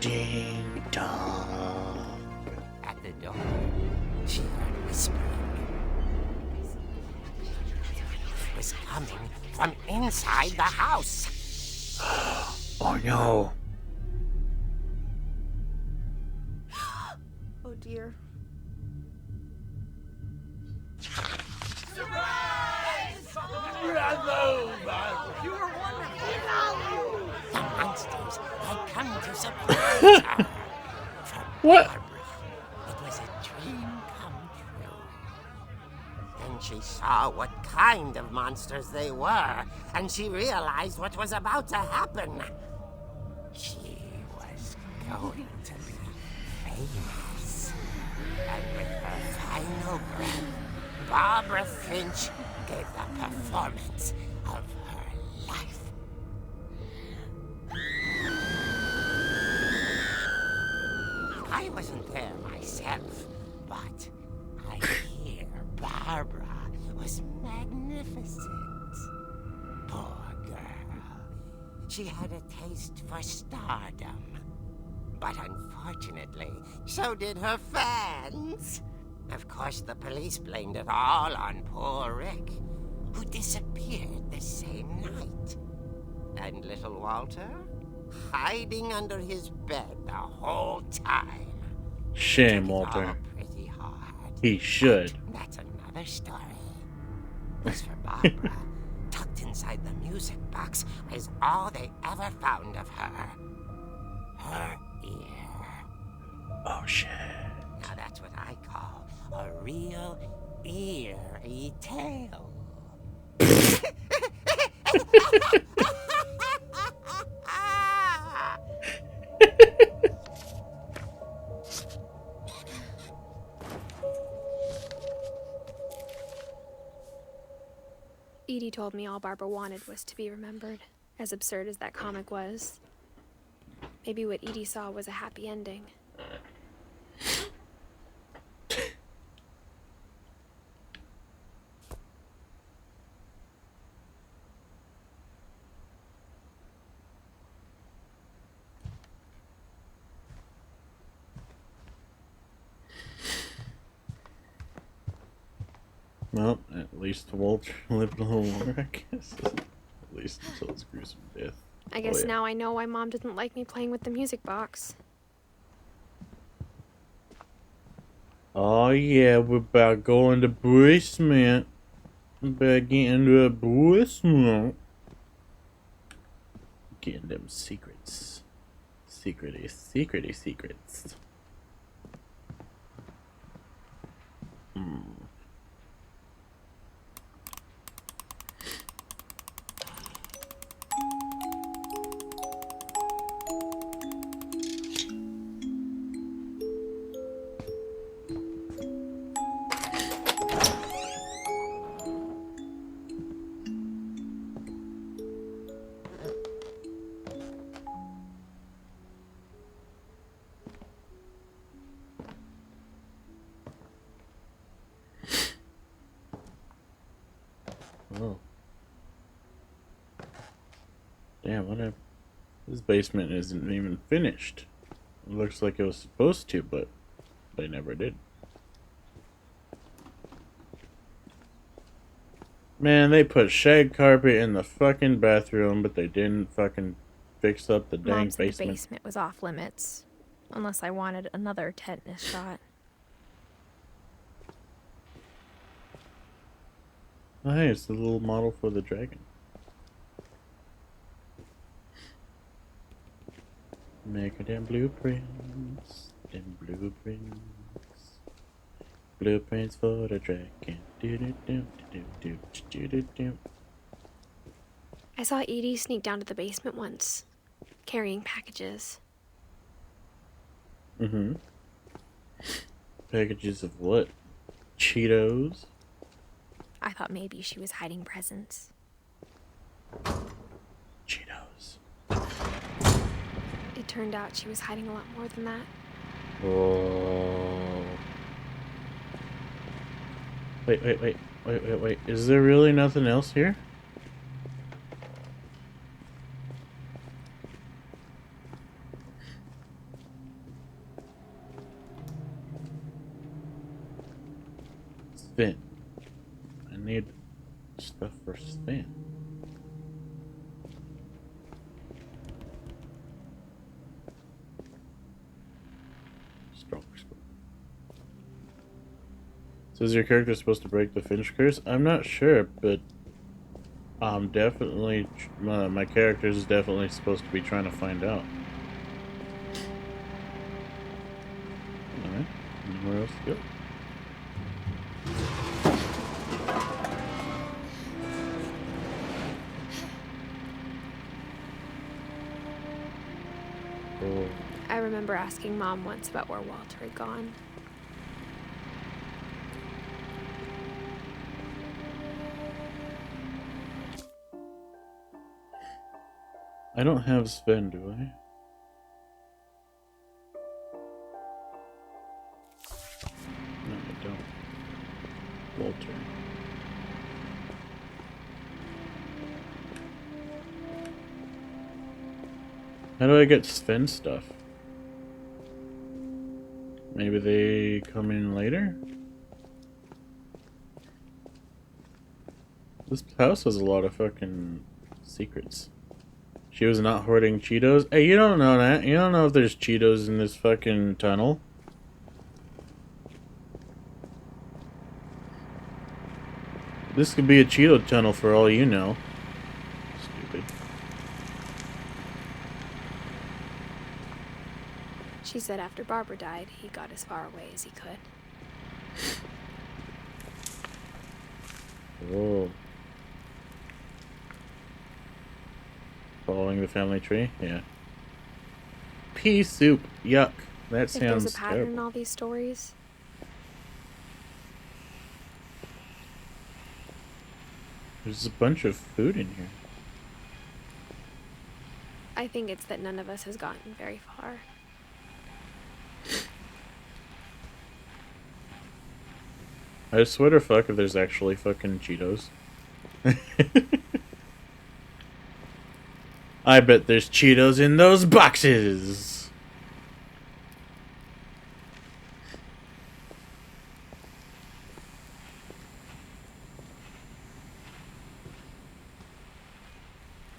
Ding dong. At the door, she heard whispering. It was coming from inside the house. Oh no. Oh dear. The monsters had come to surprise her. For What? Barbara, it was a dream come true. Then she saw what kind of monsters they were, and she realized what was about to happen. She was going to be famous. And with her final breath, Barbara Finch gave the performance of her life. I wasn't there myself, but I hear Barbara was magnificent. Poor girl. She had a taste for stardom. But unfortunately, so did her fans. Of course, the police blamed it all on poor Rick, who disappeared the same night. And little Walter? hiding under his bed the whole time. Shame, Took it all Walter. pretty hard. He should. But that's another story. As for Barbara, tucked inside the music box was all they ever found of her. Her ear. Oh shit. Now that's what I call a real eerie tale. Edie told me all Barbara wanted was to be remembered, as absurd as that comic was. Maybe what Edie saw was a happy ending. Well, at least Walter lived a little more, I guess. At least until his gruesome death. I guess yeah. now I know why Mom didn't like me playing with the music box. Oh yeah, we're about going to basement. We're about getting to a basement. Getting them secrets. Secrety secrets. Oh. Damn, whatever. This basement isn't even finished. It looks like it was supposed to, but they never did. Man, they put shag carpet in the fucking bathroom, but they didn't fucking fix up the dang Mom said the basement. basement was off limits, unless I wanted another tetanus shot. Oh, hey, it's the little model for the dragon. Make them blueprints. Them blueprints. Blueprints for the dragon. Do-do-do-do-do-do-do-do. I saw Edie sneak down to the basement once, carrying packages. Mm-hmm. Packages of what? Cheetos? I thought maybe she was hiding presents. Cheetos. It turned out she was hiding a lot more than that. Oh. Wait. Is there really nothing else here? Spin. I need stuff for spin. Strong spin. So is your character supposed to break the Finch curse? I'm not sure, but I'm definitely my character is definitely supposed to be trying to find out. Alright, anywhere else to go? Oh. I remember asking Mom once about where Walter had gone. I don't have Sven, do I? No, I don't. Walter. How do I get Sven stuff? Maybe they come in later? This house has a lot of fucking secrets. She was not hoarding Cheetos. Hey, you don't know that. You don't know if there's Cheetos in this fucking tunnel. This could be a Cheeto tunnel for all you know. Stupid. She said after Barbara died, he got as far away as he could. Whoa. Following the family tree? Yeah. Pea soup. Yuck. That If sounds there's a pattern terrible. in all these stories, There's a bunch of food in here. I think it's that none of us has gotten very far. I swear to fuck if there's actually fucking Cheetos. I bet there's Cheetos in those boxes!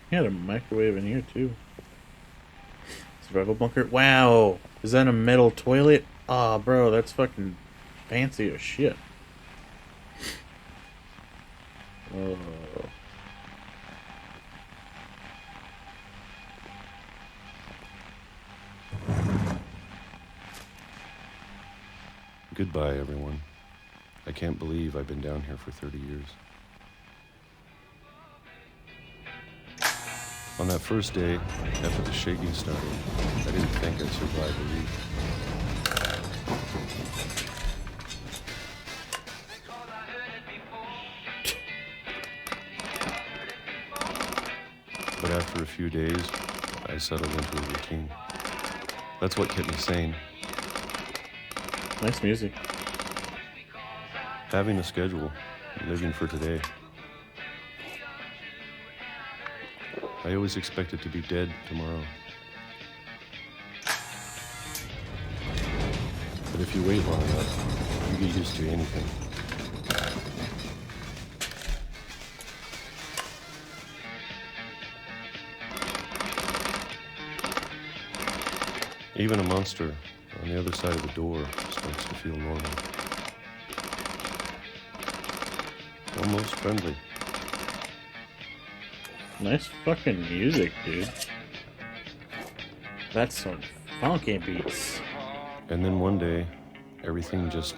He had a microwave in here too. Survival bunker. Wow! Is that a metal toilet? Aw, bro, that's fucking fancy as shit. Oh. Goodbye, everyone. I can't believe I've been down here for 30 years. On that first day, after the shaking started, I didn't think I'd survive a week. But after a few days, I settled into a routine. That's what kept me sane. Nice music. Having a schedule, living for today. I always expected to be dead tomorrow. But if you wait long enough, you get used to anything. Even a monster on the other side of the door starts to feel normal. Almost friendly. Nice fucking music, dude. That's some funky beats. And then one day, everything just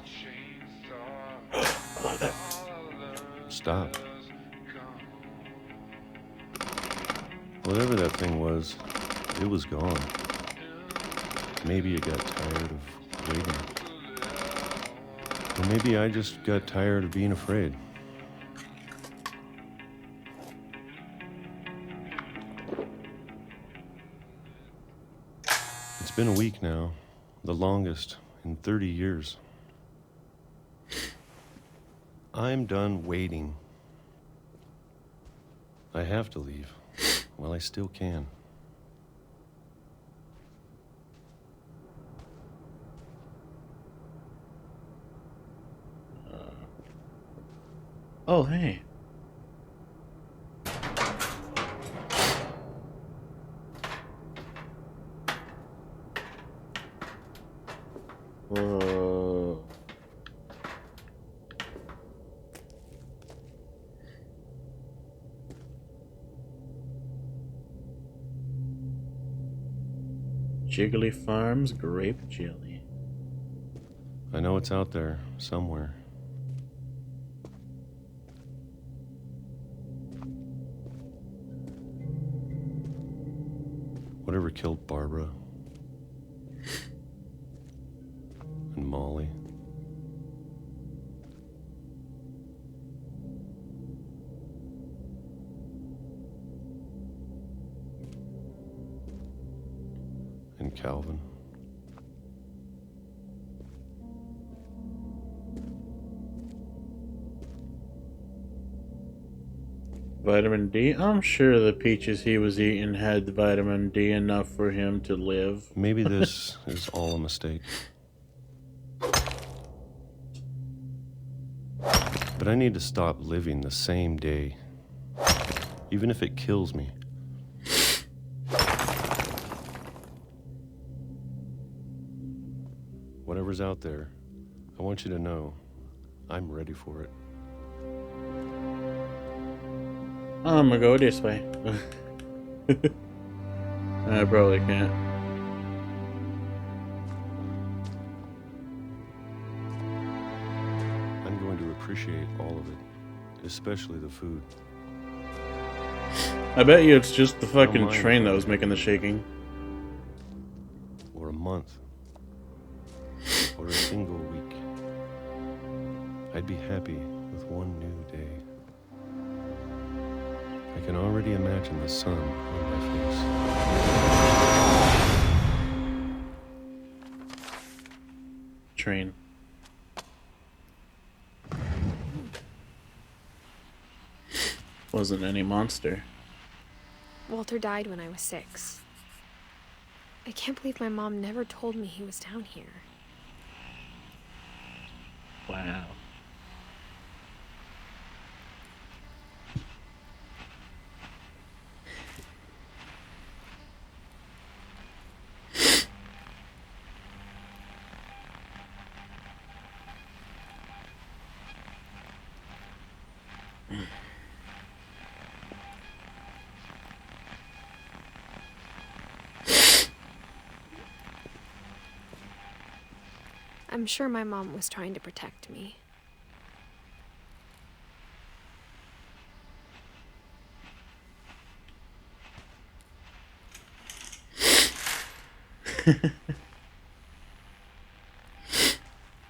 stopped. Whatever that thing was, it was gone. Maybe it got tired of waiting. Or maybe I just got tired of being afraid. It's been a week now, the longest in 30 years. I'm done waiting. I have to leave while I still can. Oh, hey. Whoa. Jiggly Farms grape jelly. I know it's out there somewhere. Whatever killed Barbara and Molly. And Calvin. Vitamin D? I'm sure the peaches he was eating had the vitamin D enough for him to live. Maybe this is all a mistake. But I need to stop living the same day, even if it kills me. Whatever's out there, I want you to know I'm ready for it. I'm gonna go this way. I probably can't. I'm going to appreciate all of it, especially the food. I bet you it's just the I don't fucking mind train if that I was can making the wait. shaking. Or a month. Or a single week. I'd be happy with one new day. I can already imagine the sun on my face. Train. Wasn't any monster. Walter died when I was 6. I can't believe my mom never told me he was down here. Wow. I'm sure my mom was trying to protect me.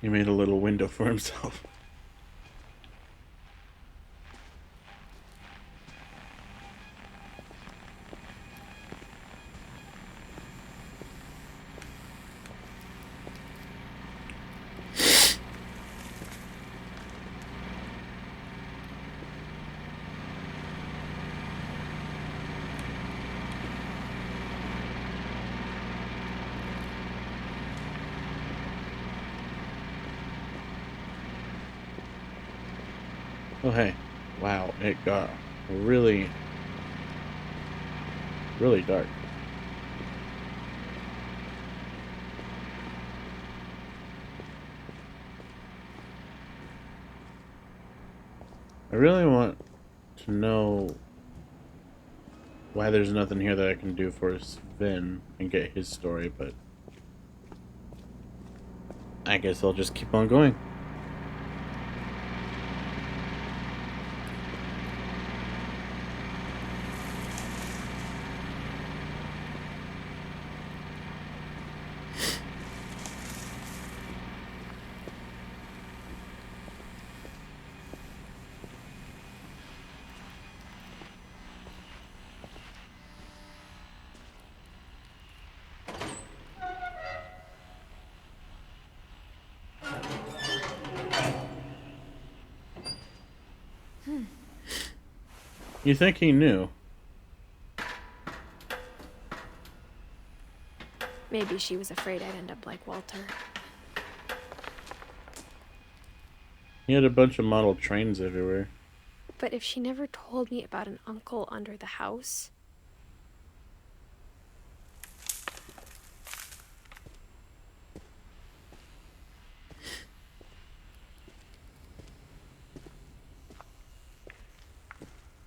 He made a little window for himself. Oh hey, wow, it got really, really dark. I really want to know why there's nothing here that I can do for Sven and get his story, but I guess I'll just keep on going. You think he knew? Maybe she was afraid I'd end up like Walter. He had a bunch of model trains everywhere. But if she never told me about an uncle under the house...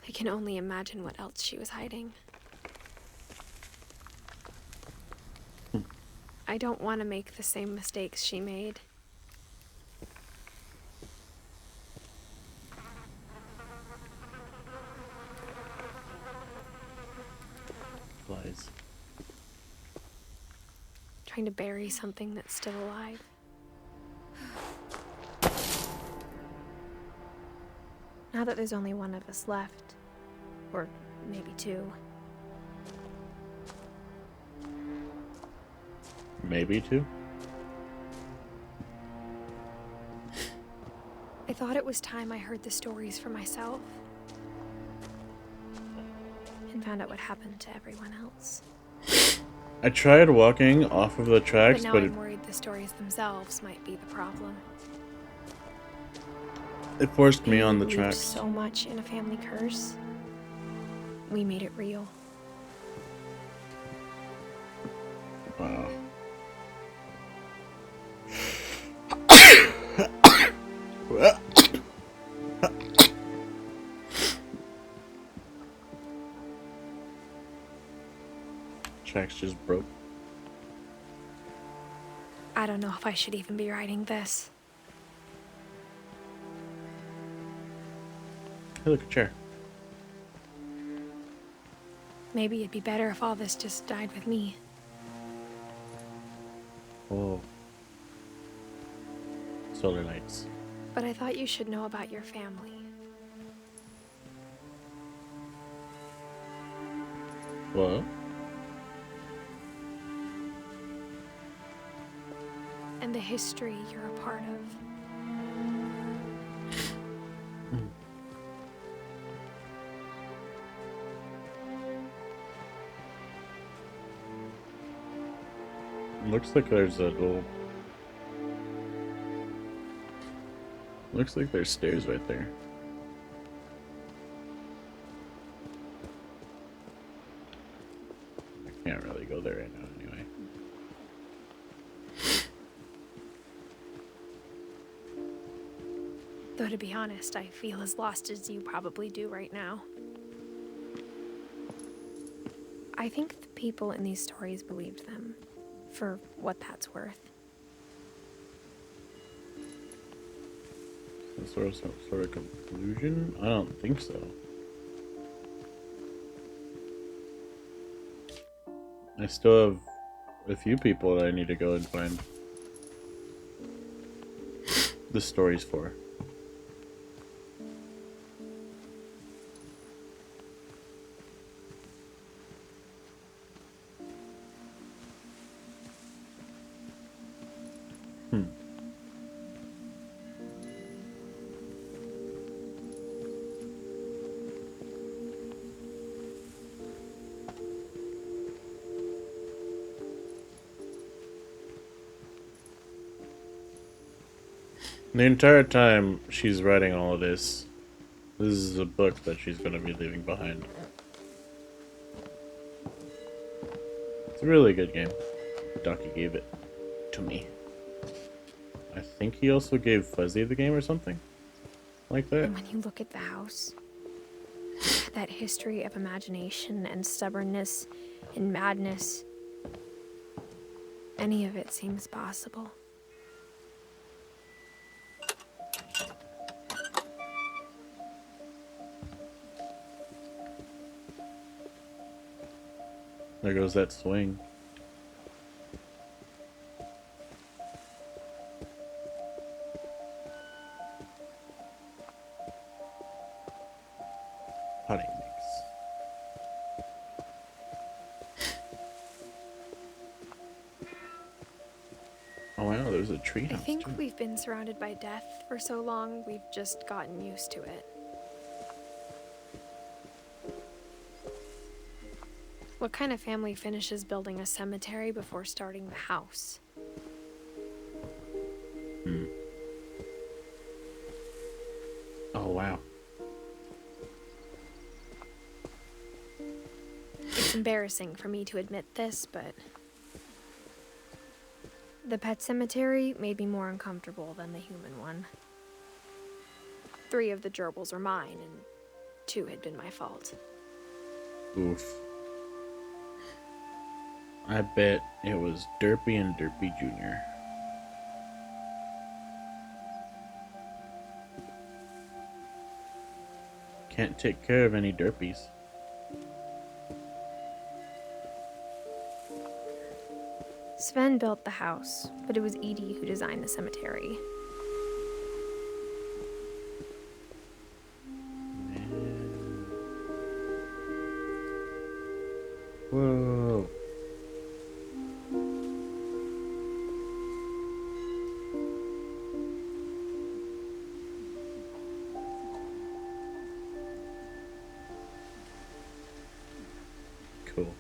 I can only imagine what else she was hiding. I don't want to make the same mistakes she made. Flies. Trying to bury something that's still alive. Now that there's only one of us left, or maybe 2. Maybe 2? I thought it was time I heard the stories for myself. And found out what happened to everyone else. I tried walking off of the But tracks, now but I'm worried the stories themselves might be the problem. it forced me on the We believed tracks. so much in a family curse. We made it real. Wow. text just broke. I don't know if I should even be writing this. Hey, look, a chair. Maybe it'd be better if all this just died with me. Oh. Solar lights. But I thought you should know about your family. What? And the history you're a part of. Looks like there's a little... Looks like there's stairs right there. I can't really go there right now anyway. Though to be honest, I feel as lost as you probably do right now. I think the people in these stories believed them, for what that's worth. Some sort of conclusion? I don't think so. I still have a few people that I need to go and find the stories for. The entire time she's writing all of this, this is a book that she's going to be leaving behind. It's a really good game. Ducky gave it to me. I think he also gave Fuzzy the game or something like that. And when you look at the house, that history of imagination and stubbornness and madness, any of it seems possible. There goes that swing. Potting mix. Oh wow, there's a tree I house think too. we've been surrounded by death for so long, we've just gotten used to it. What kind of family finishes building a cemetery before starting the house? Oh wow. It's embarrassing for me to admit this, but the pet cemetery made me more uncomfortable than the human one. 3 of the gerbils are mine, and 2 had been my fault. Oof. I bet it was Derpy and Derpy Jr. Can't take care of any Derpies. Sven built the house, but it was Edie who designed the cemetery. Whoa. Cool.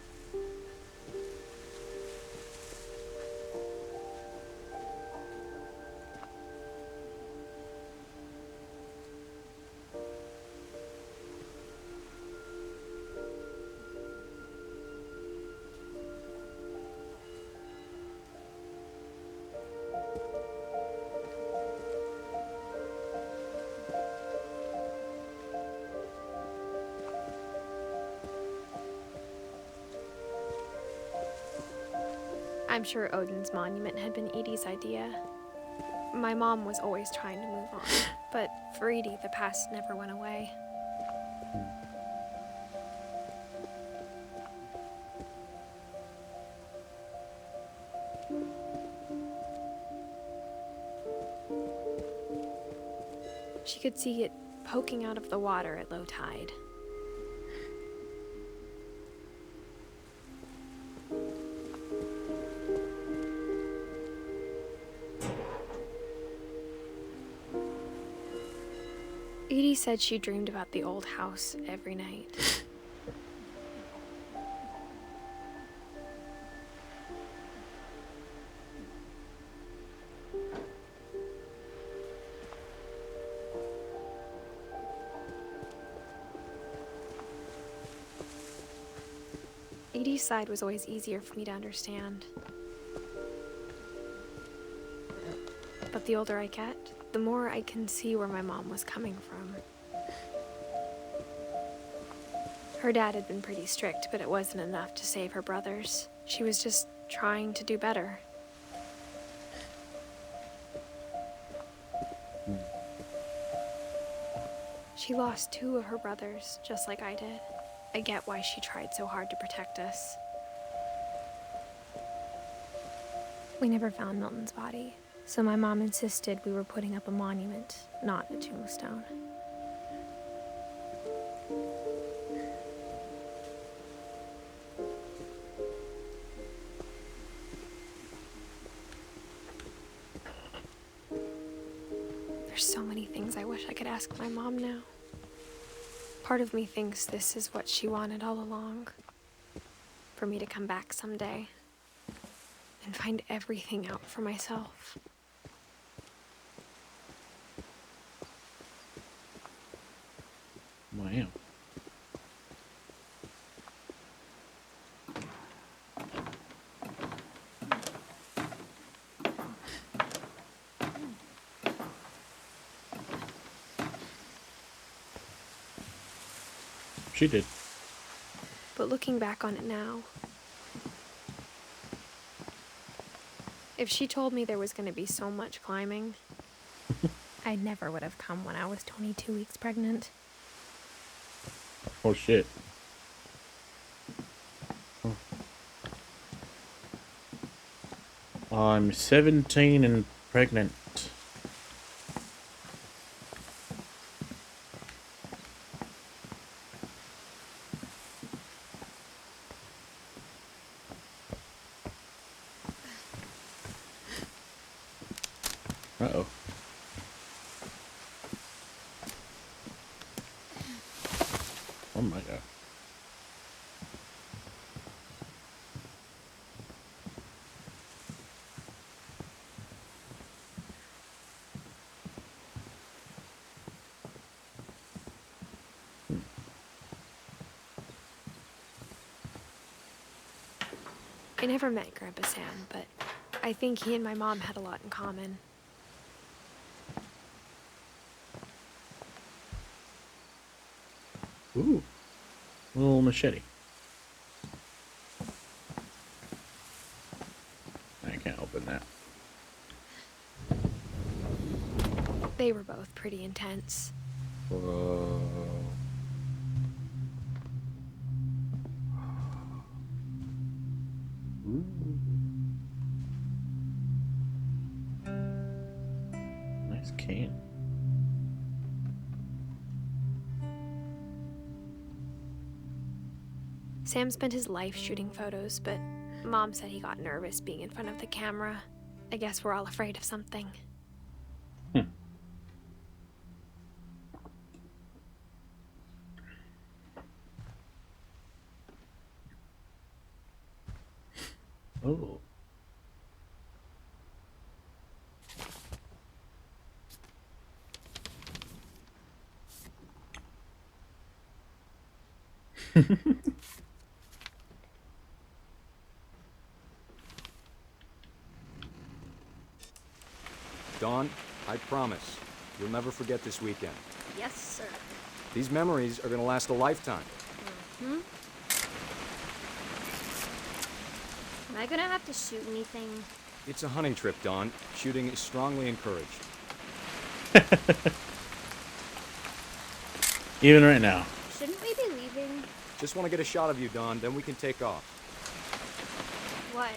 I'm sure Odin's monument had been Edie's idea. My mom was always trying to move on, but for Edie, the past never went away. She could see it poking out of the water at low tide. Edie said she dreamed about the old house every night. Edie's side was always easier for me to understand. But the older I get, the more I can see where my mom was coming from. Her dad had been pretty strict, but it wasn't enough to save her brothers. She was just trying to do better. She lost 2 of her brothers, just like I did. I get why she tried so hard to protect us. We never found Milton's body, so my mom insisted we were putting up a monument, not a tombstone. There's so many things I wish I could ask my mom now. Part of me thinks this is what she wanted all along. For me to come back someday and find everything out for myself. Wow. She did. But looking back on it now, if she told me there was going to be so much climbing, I never would have come when I was 22 weeks pregnant. Oh shit. I'm 17 and pregnant. Uh-oh. Oh my god. I never met Grandpa Sam, but I think he and my mom had a lot in common. Ooh. Little machete. I can't open that. They were both pretty intense. Whoa. Ooh. Nice can. Sam spent his life shooting photos, but Mom said he got nervous being in front of the camera. I guess we're all afraid of something. Oh. Dawn, I promise, you'll never forget this weekend. Yes, sir. These memories are gonna last a lifetime. Am I gonna have to shoot anything? It's a hunting trip, Dawn. Shooting is strongly encouraged. Even right now. Shouldn't we be leaving? Just want to get a shot of you, Dawn, then we can take off. What?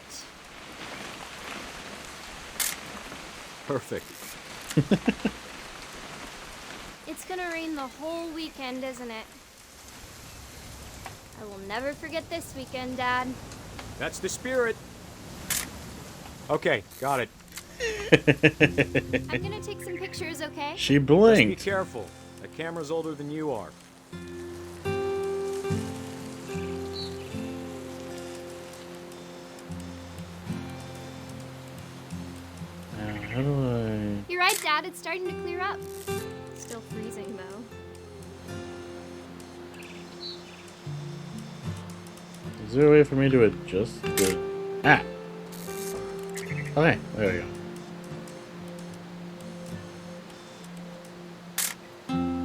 Perfect. It's gonna rain the whole weekend, isn't it? I will never forget this weekend, Dad. That's the spirit. Okay, got it. I'm gonna take some pictures, okay? She Just blinked. be careful. That camera's older than you are. How do You're right, Dad. It's starting to clear up. Still freezing, though. Is there a way for me to adjust the... Ah! Okay, there we go. Aw.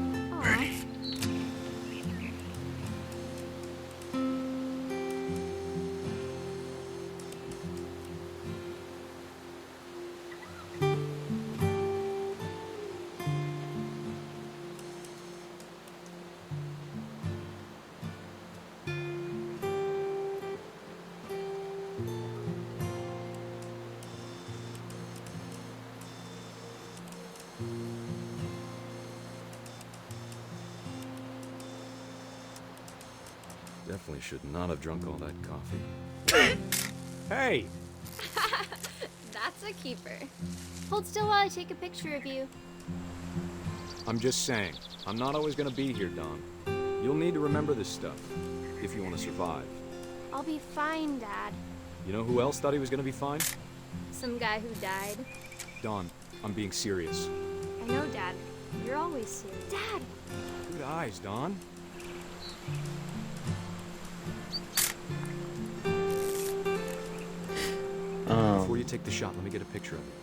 Definitely should not have drunk all that coffee. Hey! That's a keeper. Hold still while I take a picture of you. I'm just saying, I'm not always gonna be here, Dawn. You'll need to remember this stuff, if you want to survive. I'll be fine, Dad. You know who else thought he was gonna be fine? Some guy who died. Dawn, I'm being serious. I know, Dad. You're always serious. Dad! Good eyes, Dawn. Before you take the shot, let me get a picture of it.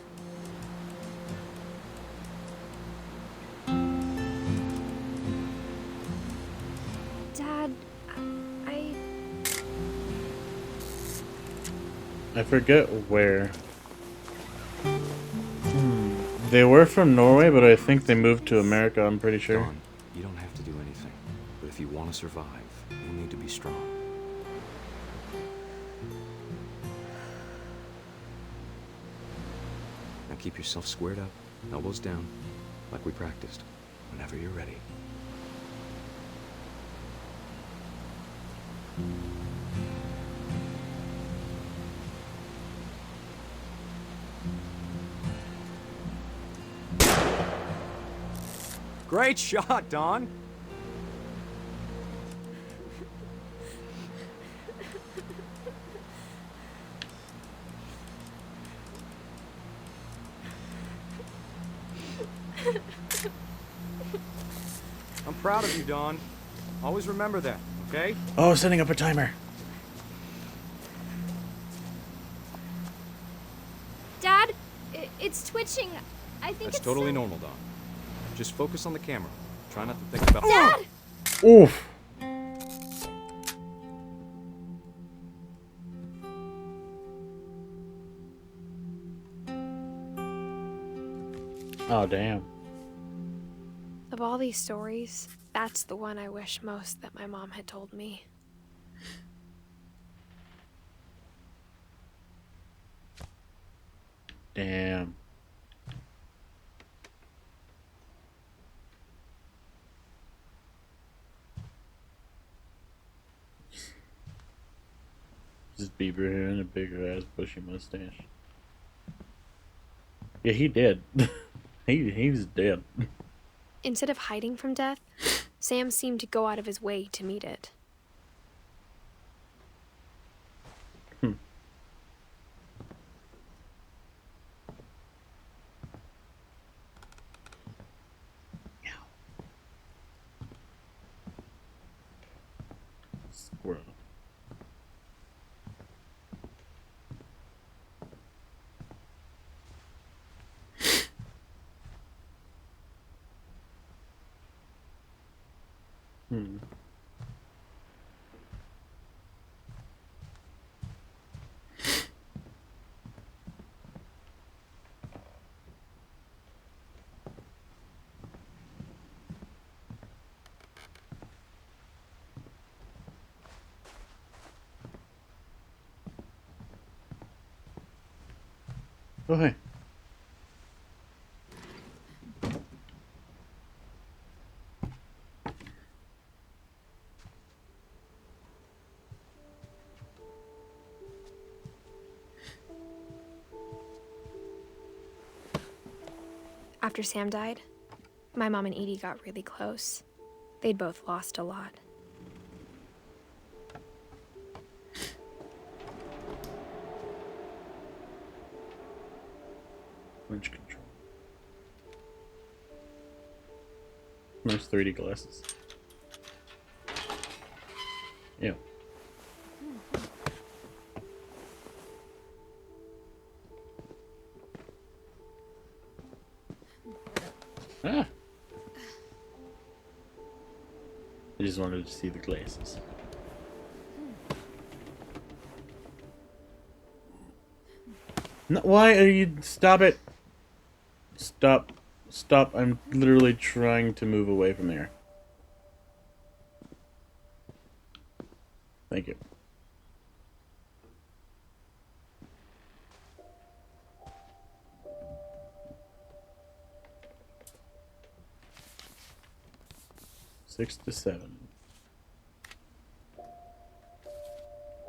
Dad, I forget where. They were from Norway, but I think they moved to America, I'm pretty sure. Dawn, you don't have to do anything. But if you want to survive, you'll need to be strong. Now keep yourself squared up, elbows down, like we practiced, whenever you're ready. Great shot, Dawn! I'm proud of you, Dawn. Always remember that, okay? Oh, setting up a timer. Dad, it's twitching. I think That's it's totally normal, Dawn. Just focus on the camera. Try not to think about... Dad! Oof. Oh, damn. Of all these stories, that's the one I wish most that my mom had told me. Damn. Just Bieber hair and a bigger ass bushy mustache. Yeah, he did. He's dead. Instead of hiding from death, Sam seemed to go out of his way to meet it. Squirrel. Oh, hey. After Sam died, my mom and Edie got really close. They'd both lost a lot. Winch control. Nice 3D glasses. Yeah. Ah! I just wanted to see the glasses. No, why are you... Stop it! Stop. Stop. I'm literally trying to move away from there. Thank you. Six to 7.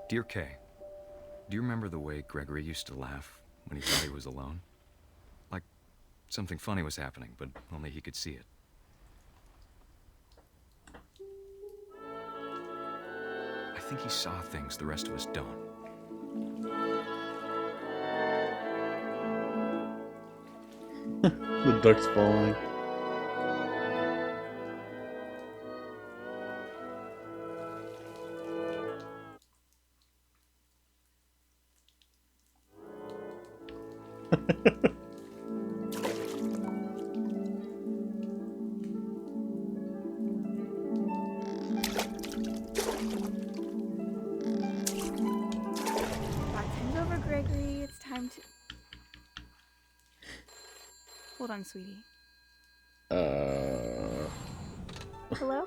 Dear Kay, do you remember the way Gregory used to laugh when he thought he was alone? Like something funny was happening, but only he could see it. I think he saw things the rest of us don't. The duck's falling. Backtime's over, Gregory. It's time to... Hold on, sweetie. Hello?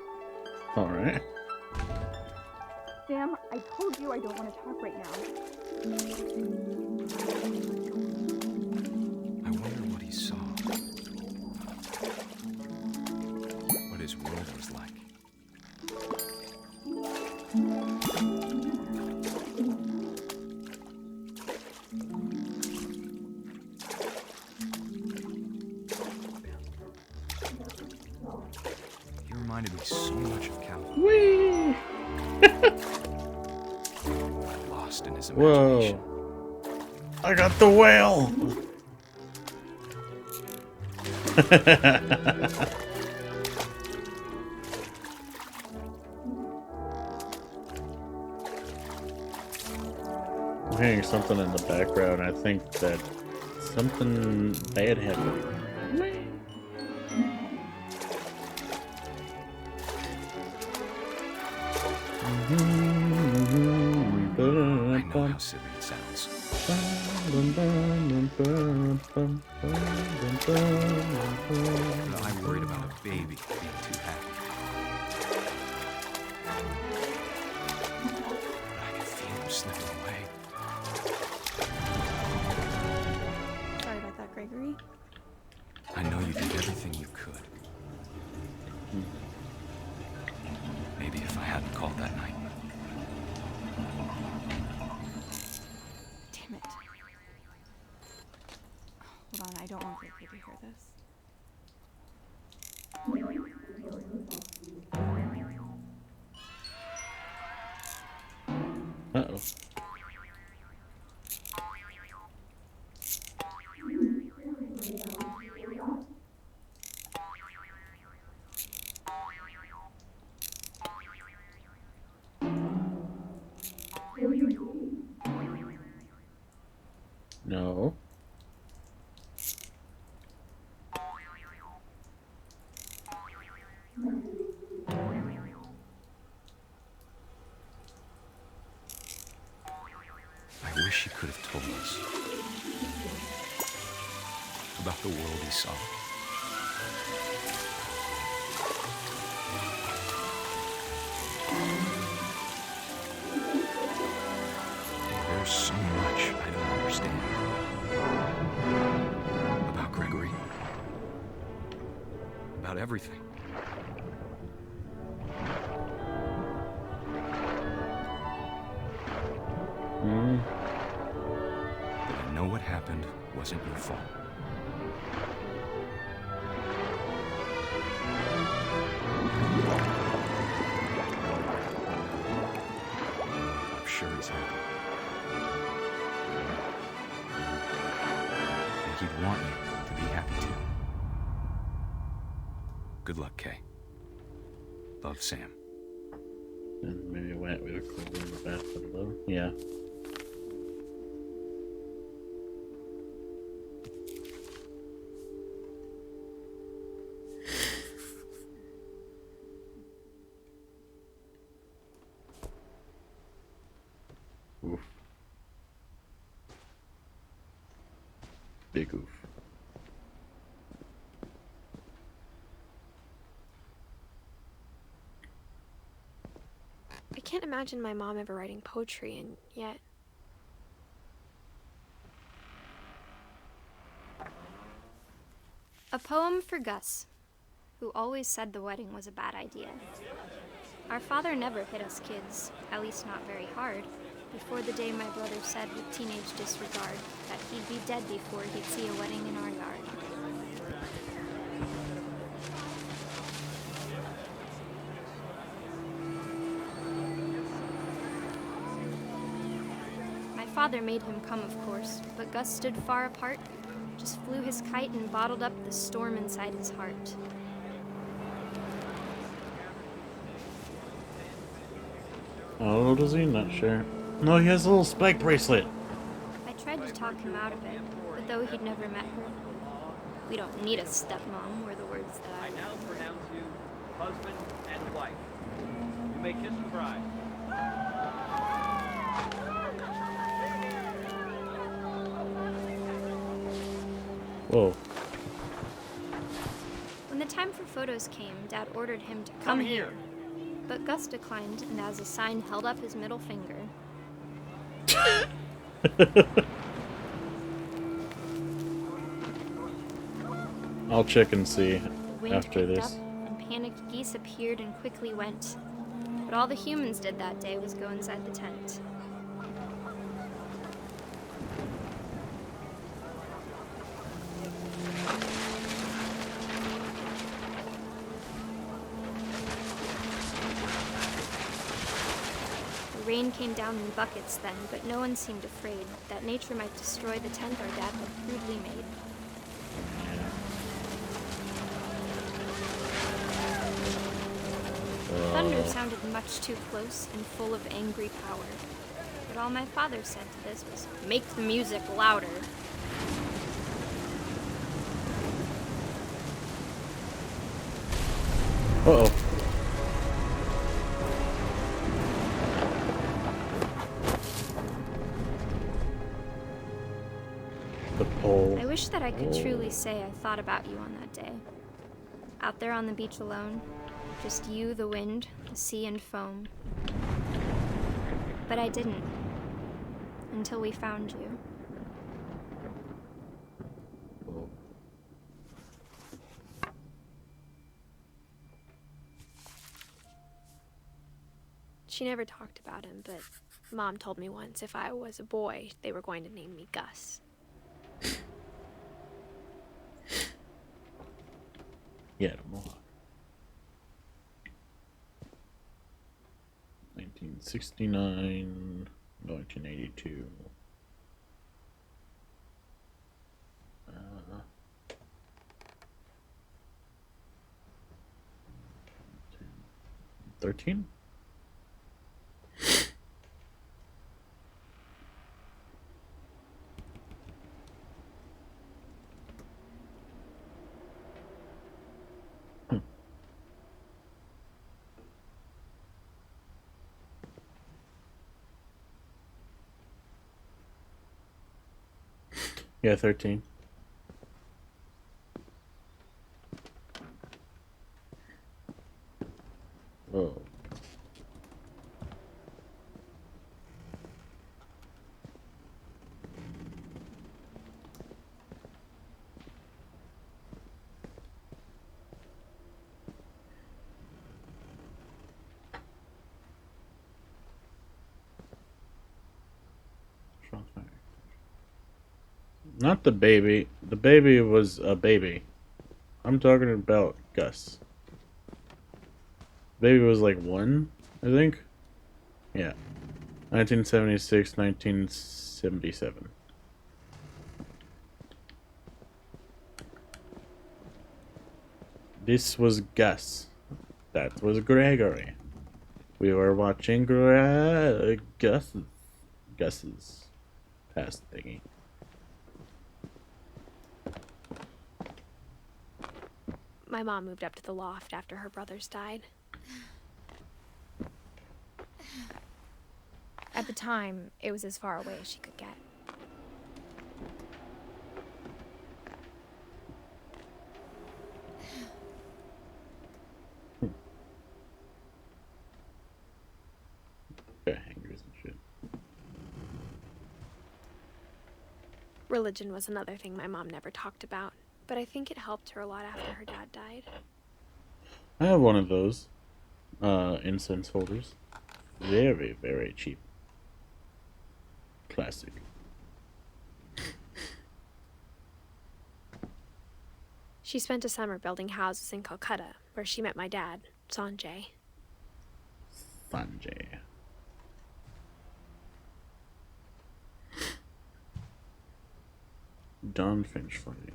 Alright. Sam, I told you I don't want to talk right now. I wonder what he saw. What his world was like. He reminded me so much of Calvin. Whee! Lost in his imagination. Whoa. I got the whale! I'm hearing something in the background. I think that something bad happened. I know how silly it sounds. But I worried about a baby being too happy. But I could feel him slipping away. Sorry about that, Gregory. I know you did everything you could. Maybe if I hadn't called that night. Damn it. Hold on, I don't want Gregory to hear this. Uh-oh. No. I wish he could have told us about the world he saw. There's so much I don't understand. about everything. But I know what happened wasn't your fault. I'm sure he's happy. And he'd want you to be happy too. Good luck, Kay. Love, Sam. And maybe wet with a cold in the bathtub though. Yeah. Oof. Big oof. I can't imagine my mom ever writing poetry, and yet... A poem for Gus, who always said the wedding was a bad idea. Our father never hit us kids, at least not very hard, before the day my brother said with teenage disregard that he'd be dead before he'd see a wedding in our yard. My father made him come, of course, but Gus stood far apart, just flew his kite and bottled up the storm inside his heart. How old is he? Not sure. No, he has a little spike bracelet. I tried to talk him out of it, but though he'd never met her, we don't need a stepmom, were the words that I now pronounce you husband and wife. You may kiss the bride. Whoa. When the time for photos came, Dad ordered him to come here. But Gus declined, and as a sign held up his middle finger. I'll check and see Wind after picked this. up, and panicked geese appeared and quickly went. But all the humans did that day was go inside the tent. The rain came down in buckets then, but no one seemed afraid that nature might destroy the tent our dad had crudely made. Thunder sounded much too close and full of angry power. But all my father said to this was, "Make the music louder." Uh-oh. The pole. I wish that I could truly say I thought about you on that day. Out there on the beach alone, just you, the wind, the sea, and foam. But I didn't. Until we found you. She never talked about him, but Mom told me once if I was a boy, they were going to name me Gus. Yeah, Mohawk. 1969, 1982. 13? Yeah, 13. Oh. Not the baby. The baby was a baby. I'm talking about Gus. Baby was like 1, I think. Yeah. 1976, 1977. This was Gus. That was Gregory. We were watching Gus's past thingy. My mom moved up to the loft after her brothers died. At the time, it was as far away as she could get. Got hangers and shit. Religion was another thing my mom never talked about, but I think it helped her a lot after her dad died. I have one of those incense holders. Very, very cheap. Classic. She spent a summer building houses in Calcutta, where she met my dad, Sanjay. Sanjay. Don Finch for you.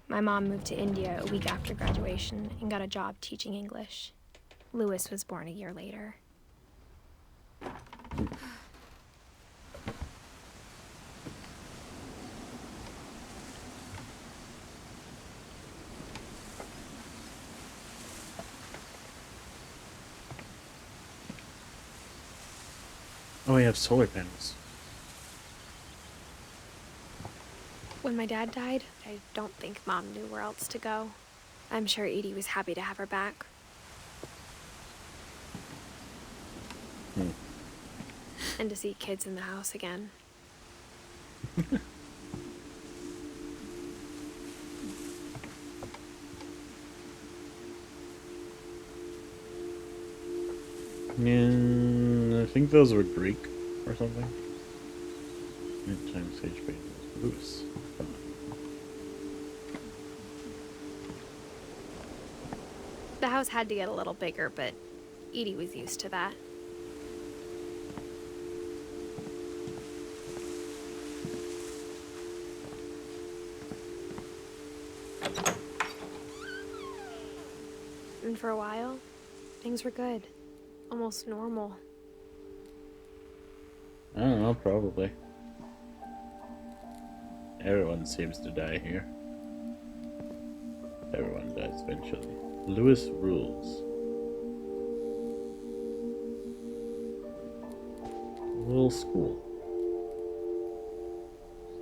My mom moved to India a week after graduation and got a job teaching English. Louis was born a year later. Oh, we have solar panels. When my dad died, I don't think Mom knew where else to go. I'm sure Edie was happy to have her back. And to see kids in the house again. Yeah, I think those were Greek or something. Mid-time sage paintings. Louis. The house had to get a little bigger, but Edie was used to that. And for a while, things were good. Almost normal. I don't know, probably. Everyone seems to die here. Everyone dies eventually. Louis rules. Little school.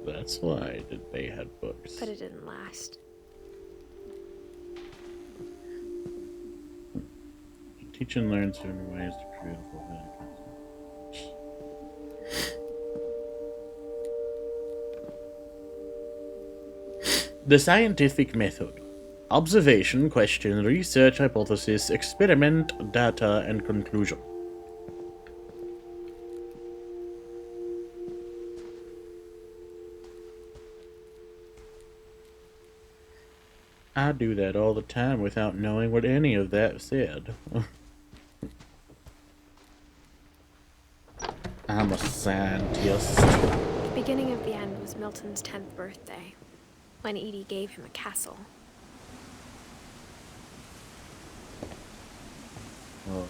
That's why they had books. But it didn't last. Teach and learn certain ways to create a full value. The scientific method. Observation, question, research, hypothesis, experiment, data, and conclusion. I do that all the time without knowing what any of that said. I'm a scientist. The beginning of the end was Milton's 10th birthday, when Edie gave him a castle. Oh.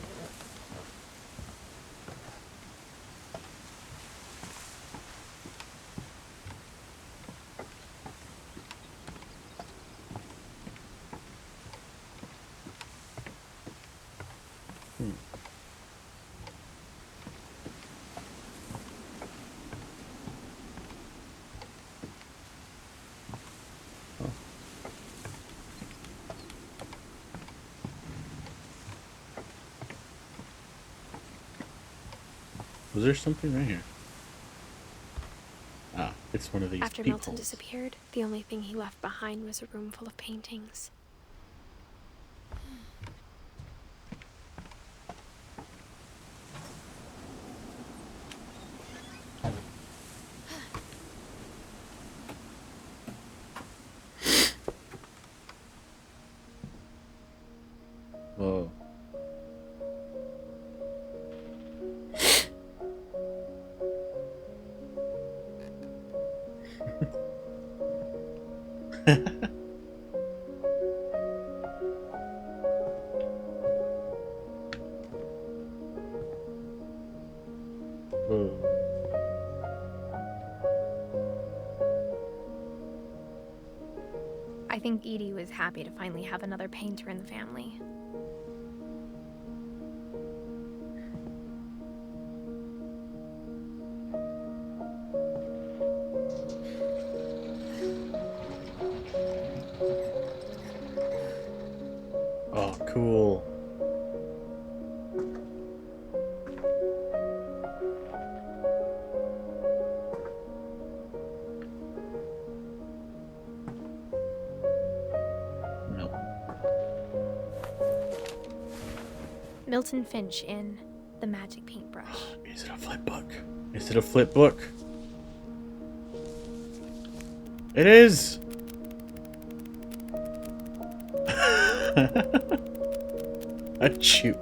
Was there something right here? Ah, it's one of these After Milton disappeared, the only thing he left behind was a room full of paintings. Oh. I think Edie was happy to finally have another painter in the family. Oh, cool. Milton Finch in The Magic Paintbrush. Is it a flip book? Is it a flip book? It is! Achoo.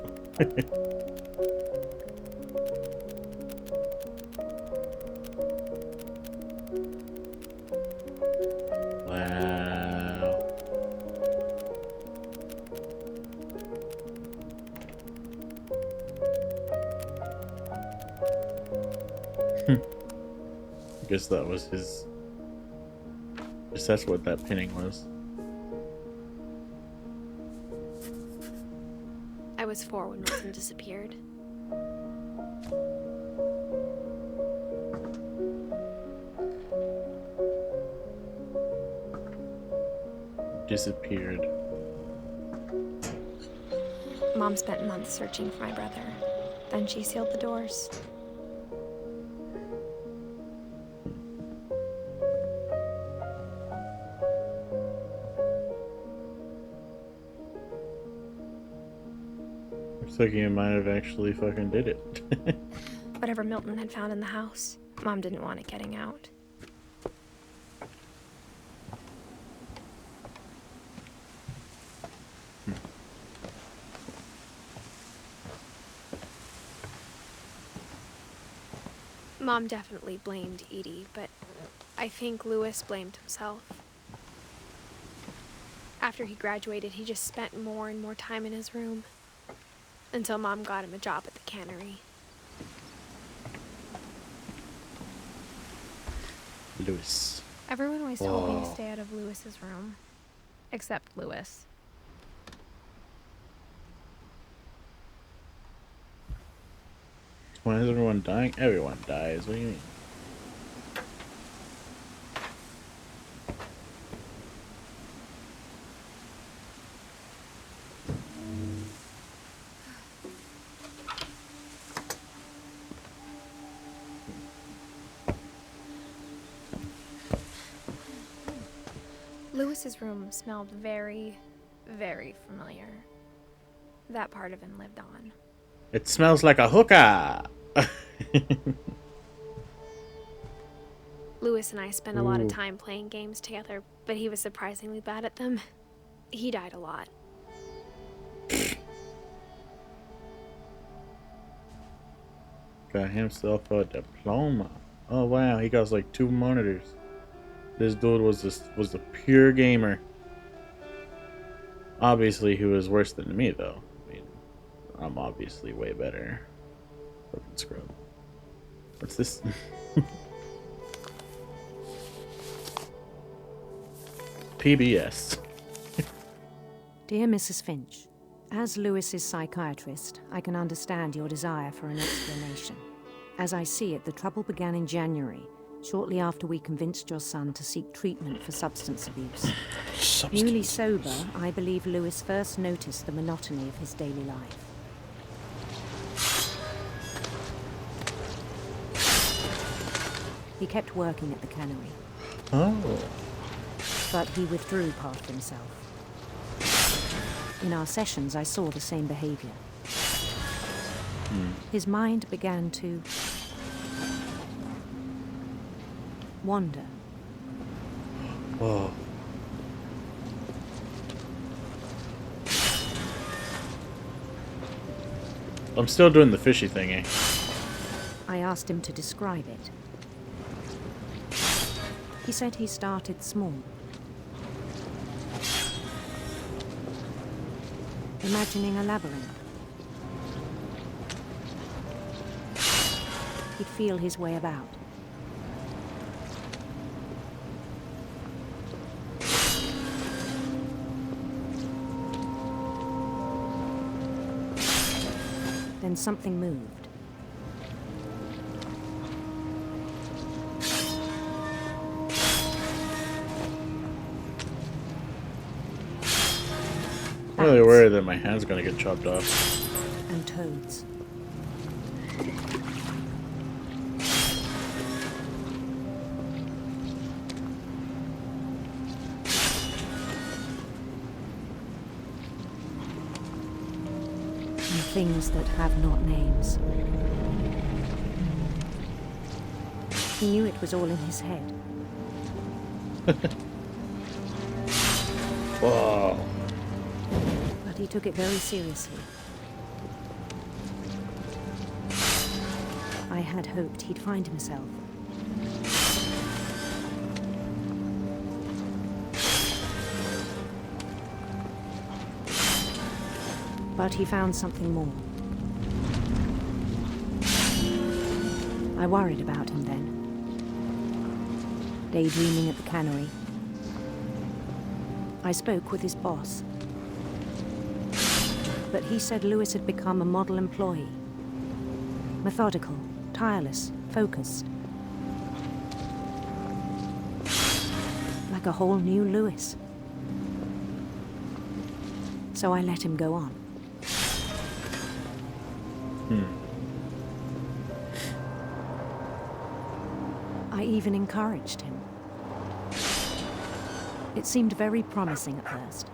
Wow. I guess that was his. I guess that's what that pinning was. I was 4 when Milton disappeared. Disappeared. Mom spent months searching for my brother. Then she sealed the doors. Looks like you might have actually fucking did it. Whatever Milton had found in the house, Mom didn't want it getting out. Mom definitely blamed Edie, but I think Louis blamed himself. After he graduated, he just spent more and more time in his room. Until Mom got him a job at the cannery. Louis. Everyone always told me to stay out of Louis's room. Except Louis. Why is everyone dying? Everyone dies. What do you mean? Louis's room smelled very, very familiar. That part of him lived on. It smells like a hookah! Louis and I spent a lot of time playing games together, but he was surprisingly bad at them. He died a lot. Got himself a diploma. Oh wow, he got like 2 monitors. This dude was a pure gamer. Obviously, he was worse than me though. I mean, I'm obviously way better. Fucking scrub. What's this? PBS. Dear Mrs. Finch, as Louis's psychiatrist, I can understand your desire for an explanation. As I see it, the trouble began in January, shortly after we convinced your son to seek treatment for substance abuse. Newly sober, I believe Louis first noticed the monotony of his daily life. He kept working at the cannery. Oh. But he withdrew part of himself. In our sessions, I saw the same behavior. His mind began to wander. Whoa. I'm still doing the fishy thingy. I asked him to describe it. He said he started small. imagining a labyrinth. He'd feel his way about. Then something moved. I'm really worried that my hand's gonna get chopped off. And toads. And things that have not names. He knew it was all in his head. Wow. But he took it very seriously. I had hoped he'd find himself. But he found something more. I worried about him then. Daydreaming at the cannery. I spoke with his boss. But he said Lewis had become a model employee. Methodical, tireless, focused. Like a whole new Lewis. So I let him go on. I even encouraged him. It seemed very promising at first.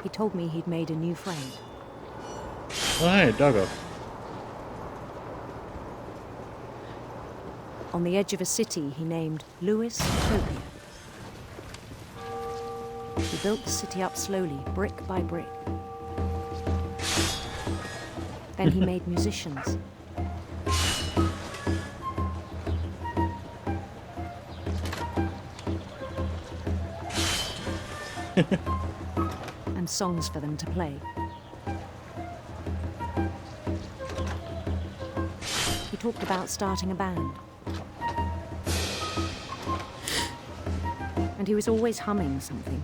He told me he'd made a new friend. Oh, hey, doggo. On the edge of a city he named Lewis Utopia. He built the city up slowly, brick by brick. Then he made musicians. And songs for them to play. He talked about starting a band. And he was always humming something.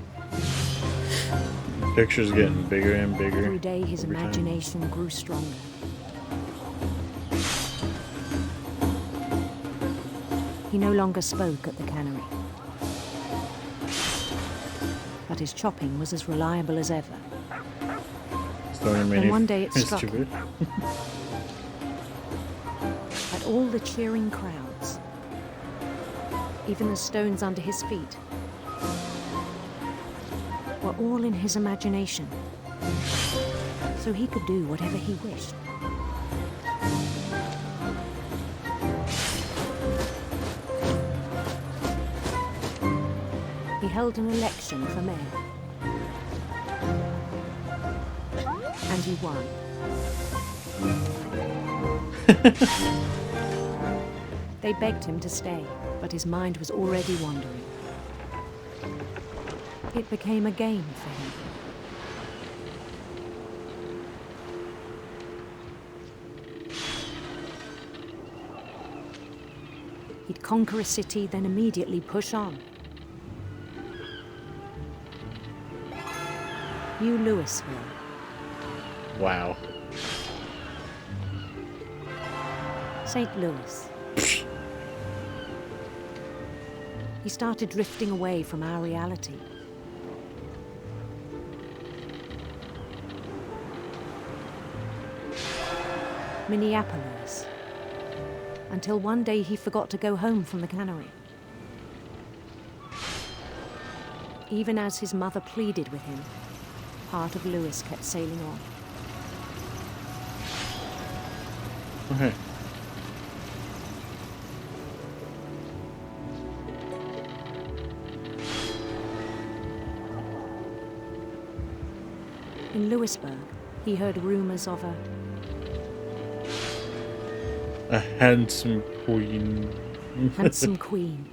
Picture's getting bigger and bigger. Every day his every time. imagination grew stronger. He no longer spoke at the cannery. But his chopping was as reliable as ever. And one day it struck him. At all the cheering crowds, even the stones under his feet, were all in his imagination, so he could do whatever he wished. He held an election for mayor. And he won. They begged him to stay, but his mind was already wandering. It became a game for him. He'd conquer a city, then immediately push on. New Louisville. Wow. St. Louis. He started drifting away from our reality. Minneapolis. Until one day he forgot to go home from the cannery. Even as his mother pleaded with him, part of Lewis kept sailing on. Okay. In Lewisburg, he heard rumors of a handsome queen. handsome queen.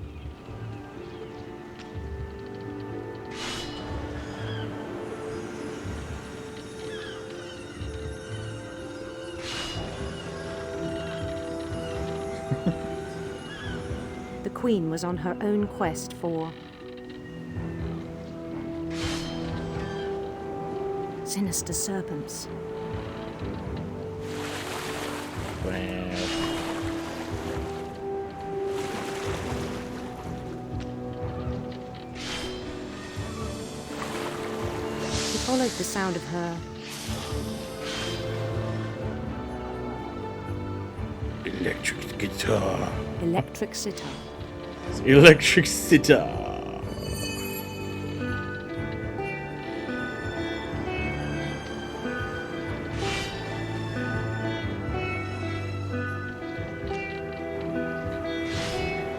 The Queen was on her own quest for sinister serpents. Wow. He followed the sound of her Electric guitar. electric sitar. It's electric sitar.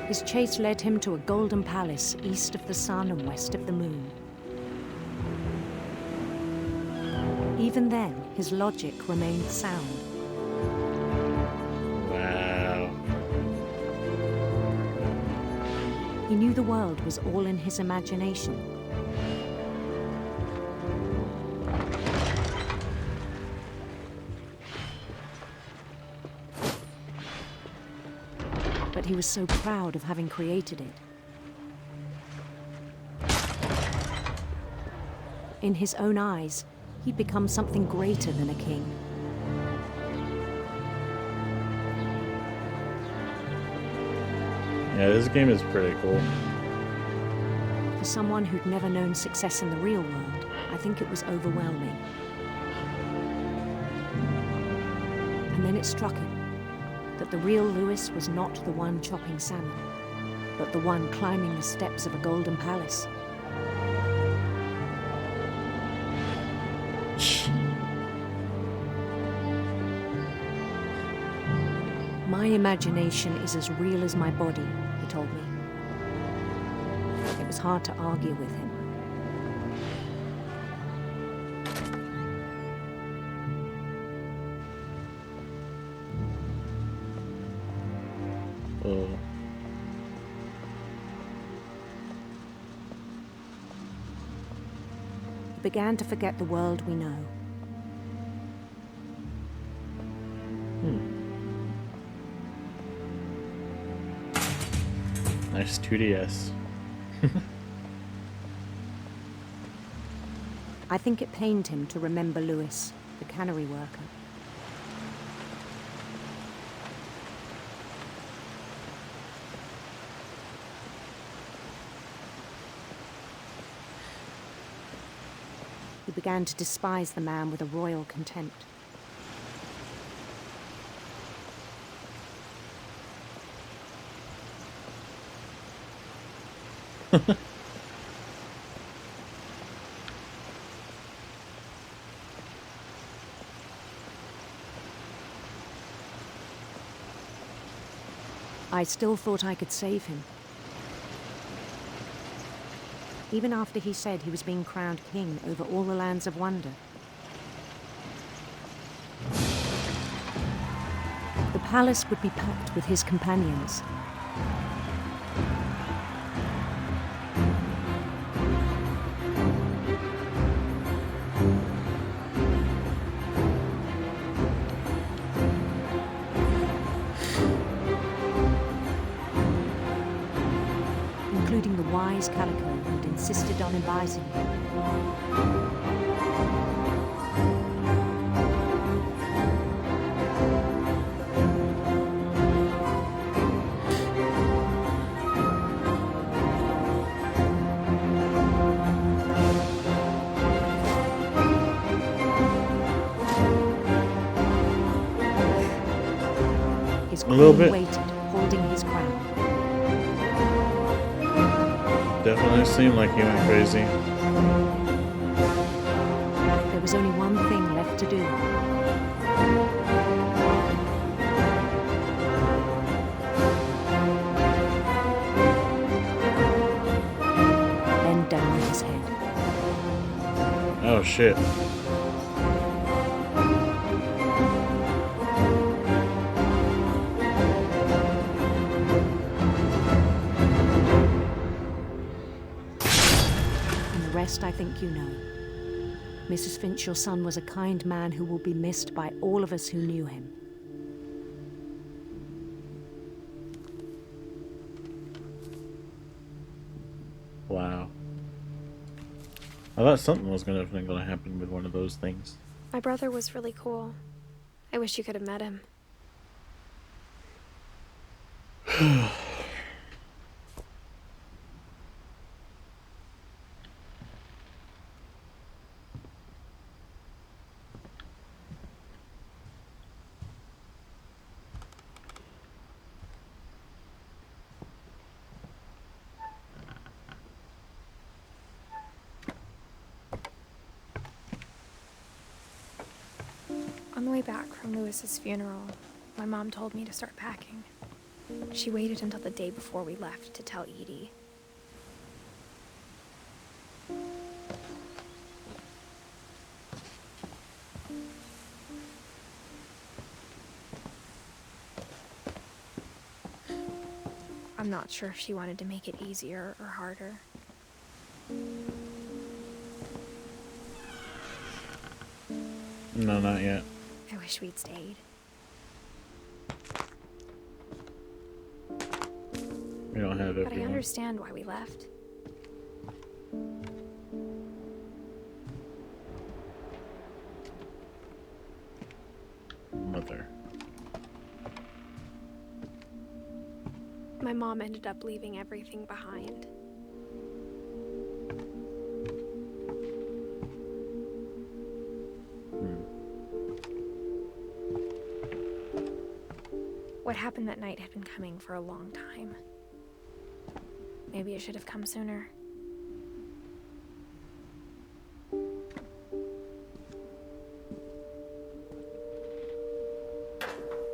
His chase led him to a golden palace east of the sun and west of the moon. Even then, his logic remained sound. Wow. He knew the world was all in his imagination. But he was so proud of having created it. In his own eyes, he'd become something greater than a king. Yeah, this game is pretty cool. For someone who'd never known success in the real world, I think it was overwhelming. And then it struck him that the real Lewis was not the one chopping salmon, but the one climbing the steps of a golden palace. My imagination is as real as my body, he told me. It was hard to argue with him. Oh. He began to forget the world we know. Nice 2DS. I think it pained him to remember Lewis, the cannery worker. He began to despise the man with a royal contempt. I still thought I could save him. Even after he said he was being crowned king over all the lands of wonder. The palace would be packed with his companions. Including the wise Calico who'd insisted on advising him. His queen waited, holding his crown. Definitely seemed like he went crazy. There was only one thing left to do. Bend down his head. Oh shit. I think you know. Mrs. Finch, your son was a kind man who will be missed by all of us who knew him. Wow. I thought something was gonna happen with one of those things. My brother was really cool. I wish you could have met him. On the way back from Lewis's funeral, my mom told me to start packing. She waited until the day before we left to tell Edie. I'm not sure if she wanted to make it easier or harder. No, not yet. I wish we'd stayed. We don't have But I everyone. understand why we left. Mother. My mom ended up leaving everything behind. What happened that night had been coming for a long time. Maybe it should have come sooner.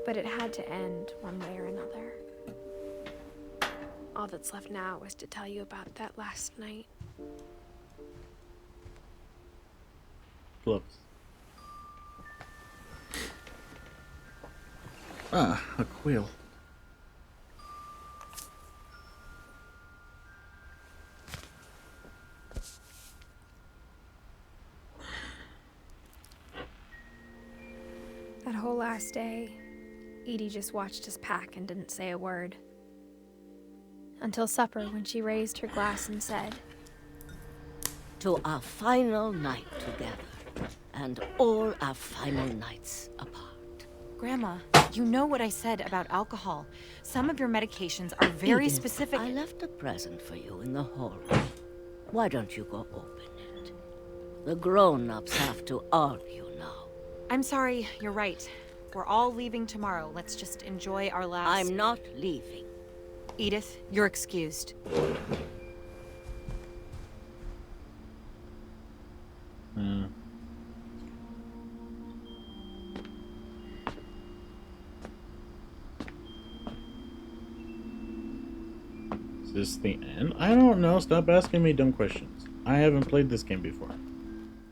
But it had to end one way or another. All that's left now is to tell you about that last night. Gloves. Ah, a quill. That whole last day, Edie just watched us pack and didn't say a word. Until supper, when she raised her glass and said, "To our final night together, and all our final nights apart." Grandma, you know what I said about alcohol. Some of your medications are very Edith, specific. I left a present for you in the hallway. Why don't you go open it? The grown-ups have to argue now. I'm sorry, you're right. We're all leaving tomorrow. Let's just enjoy our last... I'm not leaving. Edith, you're excused. Is this the end? I don't know. Stop asking me dumb questions. I haven't played this game before.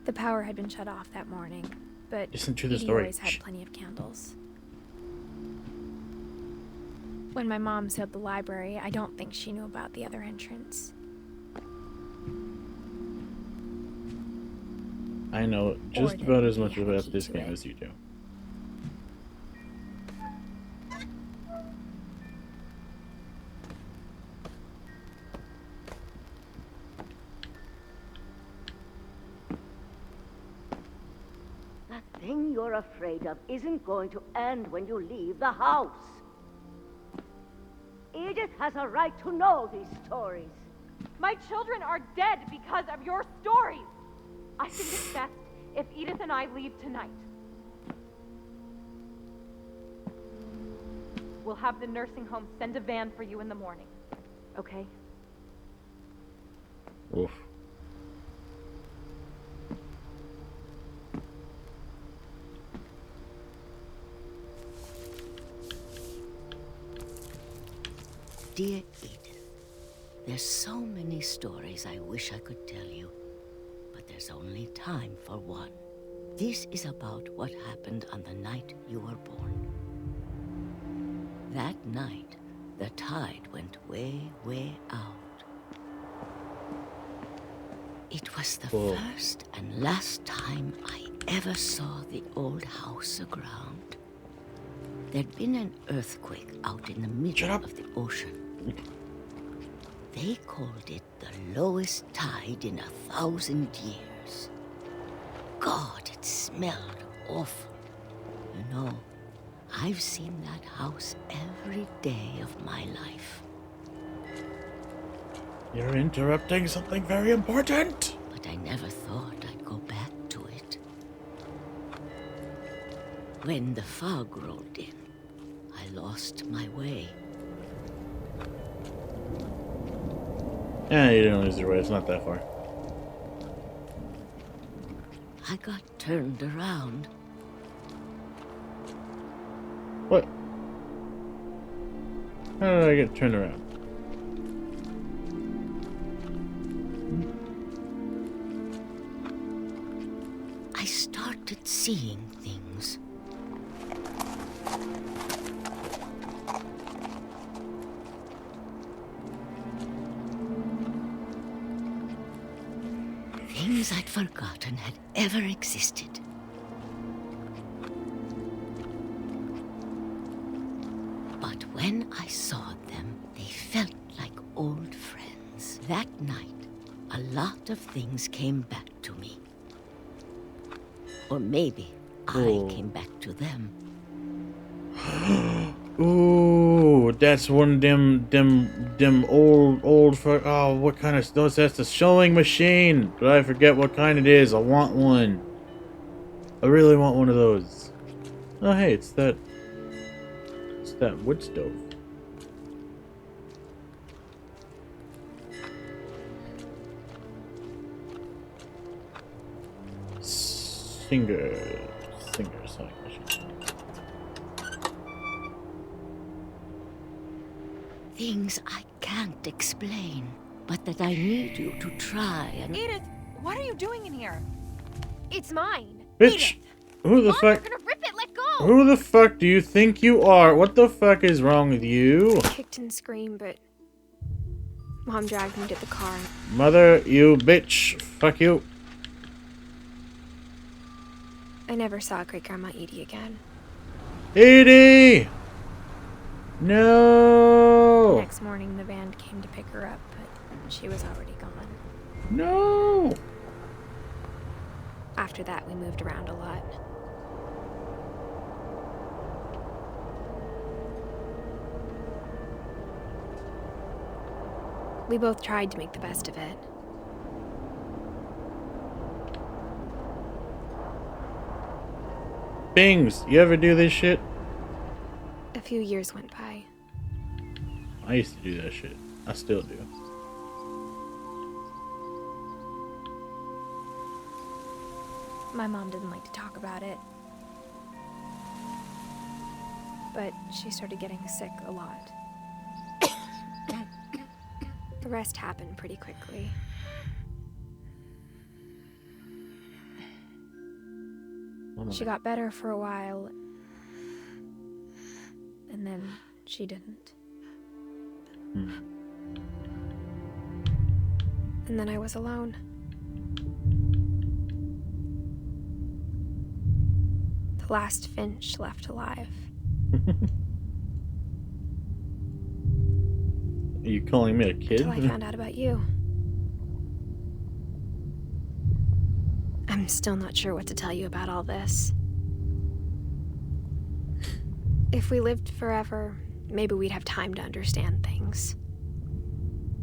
the power had been shut off that morning, but Listen to the Edie story. always had plenty of candles. When my mom sealed the library, I don't think she knew about the other entrance. I know just about as much about this game as you do. That thing you're afraid of isn't going to end when you leave the house. Edith has a right to know these stories. My children are dead because of your stories. I think it's best if Edith and I leave tonight. We'll have the nursing home send a van for you in the morning, okay? Oof. Dear Edith, there's so many stories I wish I could tell you, but there's only time for one. This is about what happened on the night you were born. That night, the tide went way, way out. It was the first and last time I ever saw the old house aground. There'd been an earthquake out in the middle of the ocean. They called it the lowest tide in 1,000 years. God, it smelled awful. You know, I've seen that house every day of my life. You're interrupting something very important. But I never thought I'd go back to it. When the fog rolled in, I lost my way. Yeah, you didn't lose your way. It's not that far. I got turned around. What? How did I get turned around? I started seeing things. Things I'd forgotten had ever existed. But when I saw them, they felt like old friends. That night, a lot of things came back to me. Or maybe I came back to them. Ooh, that's one of them old oh, what kind of those? That's the sewing machine, but I forget what kind it is. I want one. I really want one of those. Oh, hey, it's that wood stove. Singer sewing machine. Things I can't explain, but that I need you to try and... Edith, what are you doing in here? It's mine. Bitch! Who the Mom, fuck? you're gonna rip it. Let go. Who the fuck do you think you are? What the fuck is wrong with you? I kicked and screamed, but Mom dragged me to the car. Mother, you bitch. Fuck you. I never saw Great Grandma Edie again. Edie! No! Next morning, the band came to pick her up, but she was already gone. No! After that, we moved around a lot. We both tried to make the best of it. Bings, you ever do this shit? A few years went by. I used to do that shit. I still do. My mom didn't like to talk about it. But she started getting sick a lot. The rest happened pretty quickly. She got better for a while, and then she didn't. And then I was alone. The last finch left alive. Are you calling me a kid? Until I found out about you. I'm still not sure what to tell you about all this. If we lived forever, maybe we'd have time to understand things.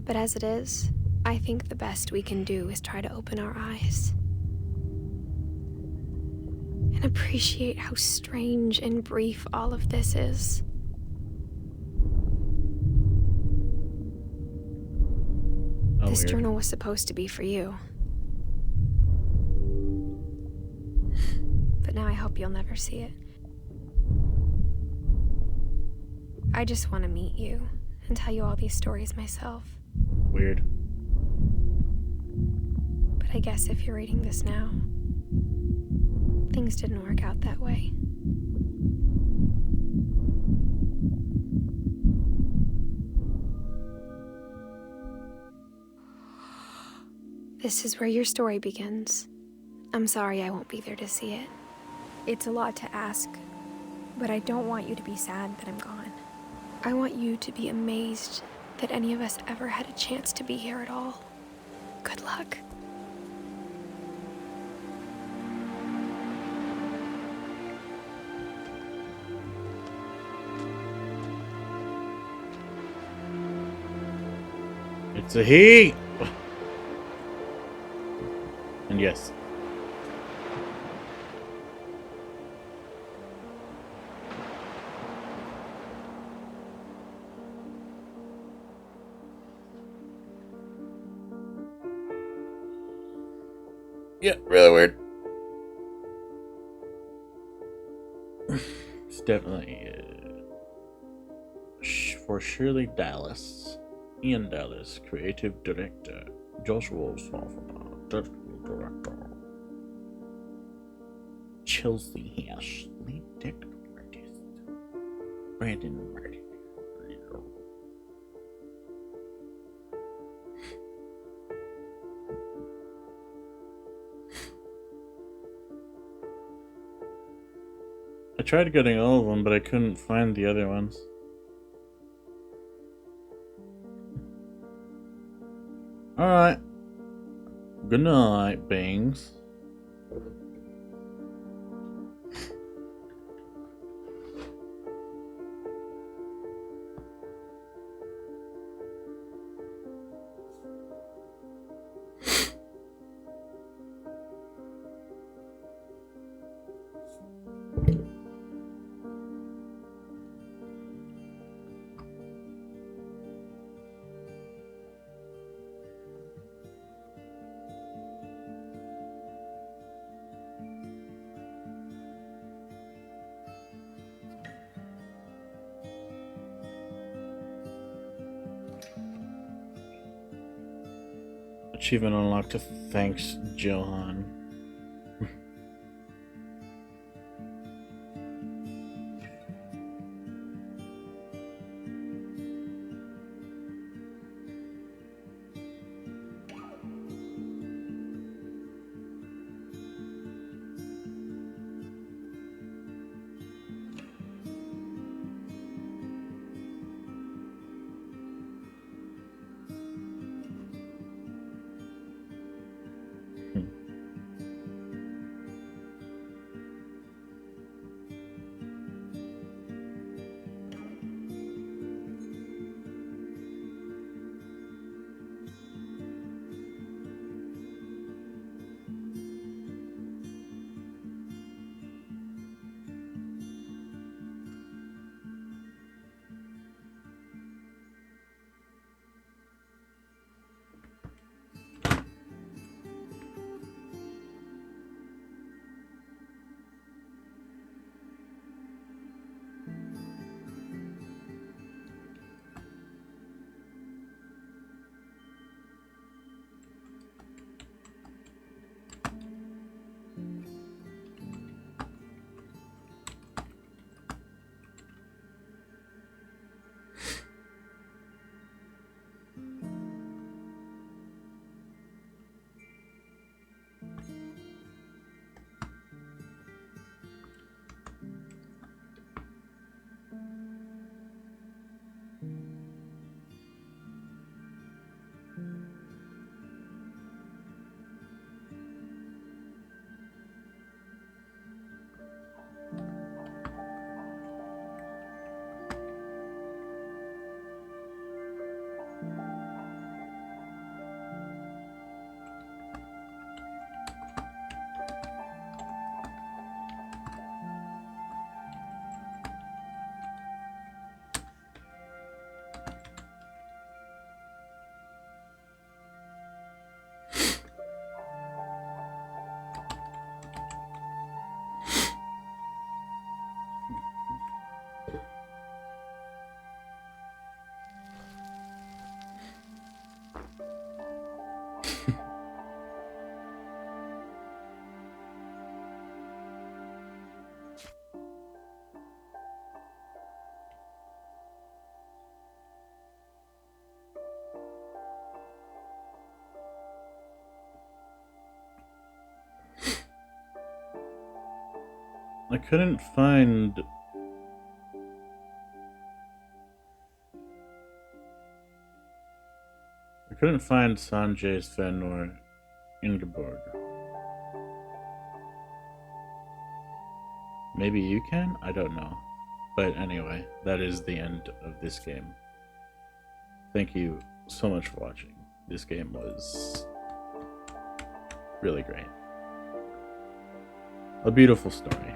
But as it is, I think the best we can do is try to open our eyes. And appreciate how strange and brief all of this is. This journal was supposed to be for you. But now I hope you'll never see it. I just want to meet you and tell you all these stories myself. Weird. But I guess if you're reading this now, things didn't work out that way. This is where your story begins. I'm sorry I won't be there to see it. It's a lot to ask, but I don't want you to be sad that I'm gone. I want you to be amazed that any of us ever had a chance to be here at all. Good luck. It's a he! And yes. Yeah, really weird. It's definitely for Shirley Dallas. Ian Dallas, creative director. Joshua Soffer, technical director. Chelsea Hash, lead technical artist. Brandon Martin. I tried getting all of them, but I couldn't find the other ones. Alright. Good night, Bings. Achievement unlocked. Thanks, Johan. I couldn't find... couldn't find Sanjay, Sven, or Ingeborg. Maybe you can? I don't know. But anyway, that is the end of this game. Thank you so much for watching. This game was really great. A beautiful story.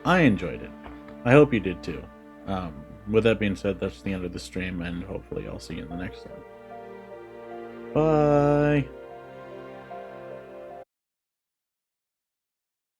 I enjoyed it. I hope you did too. With that being said, that's the end of the stream, and hopefully I'll see you in the next one. Bye!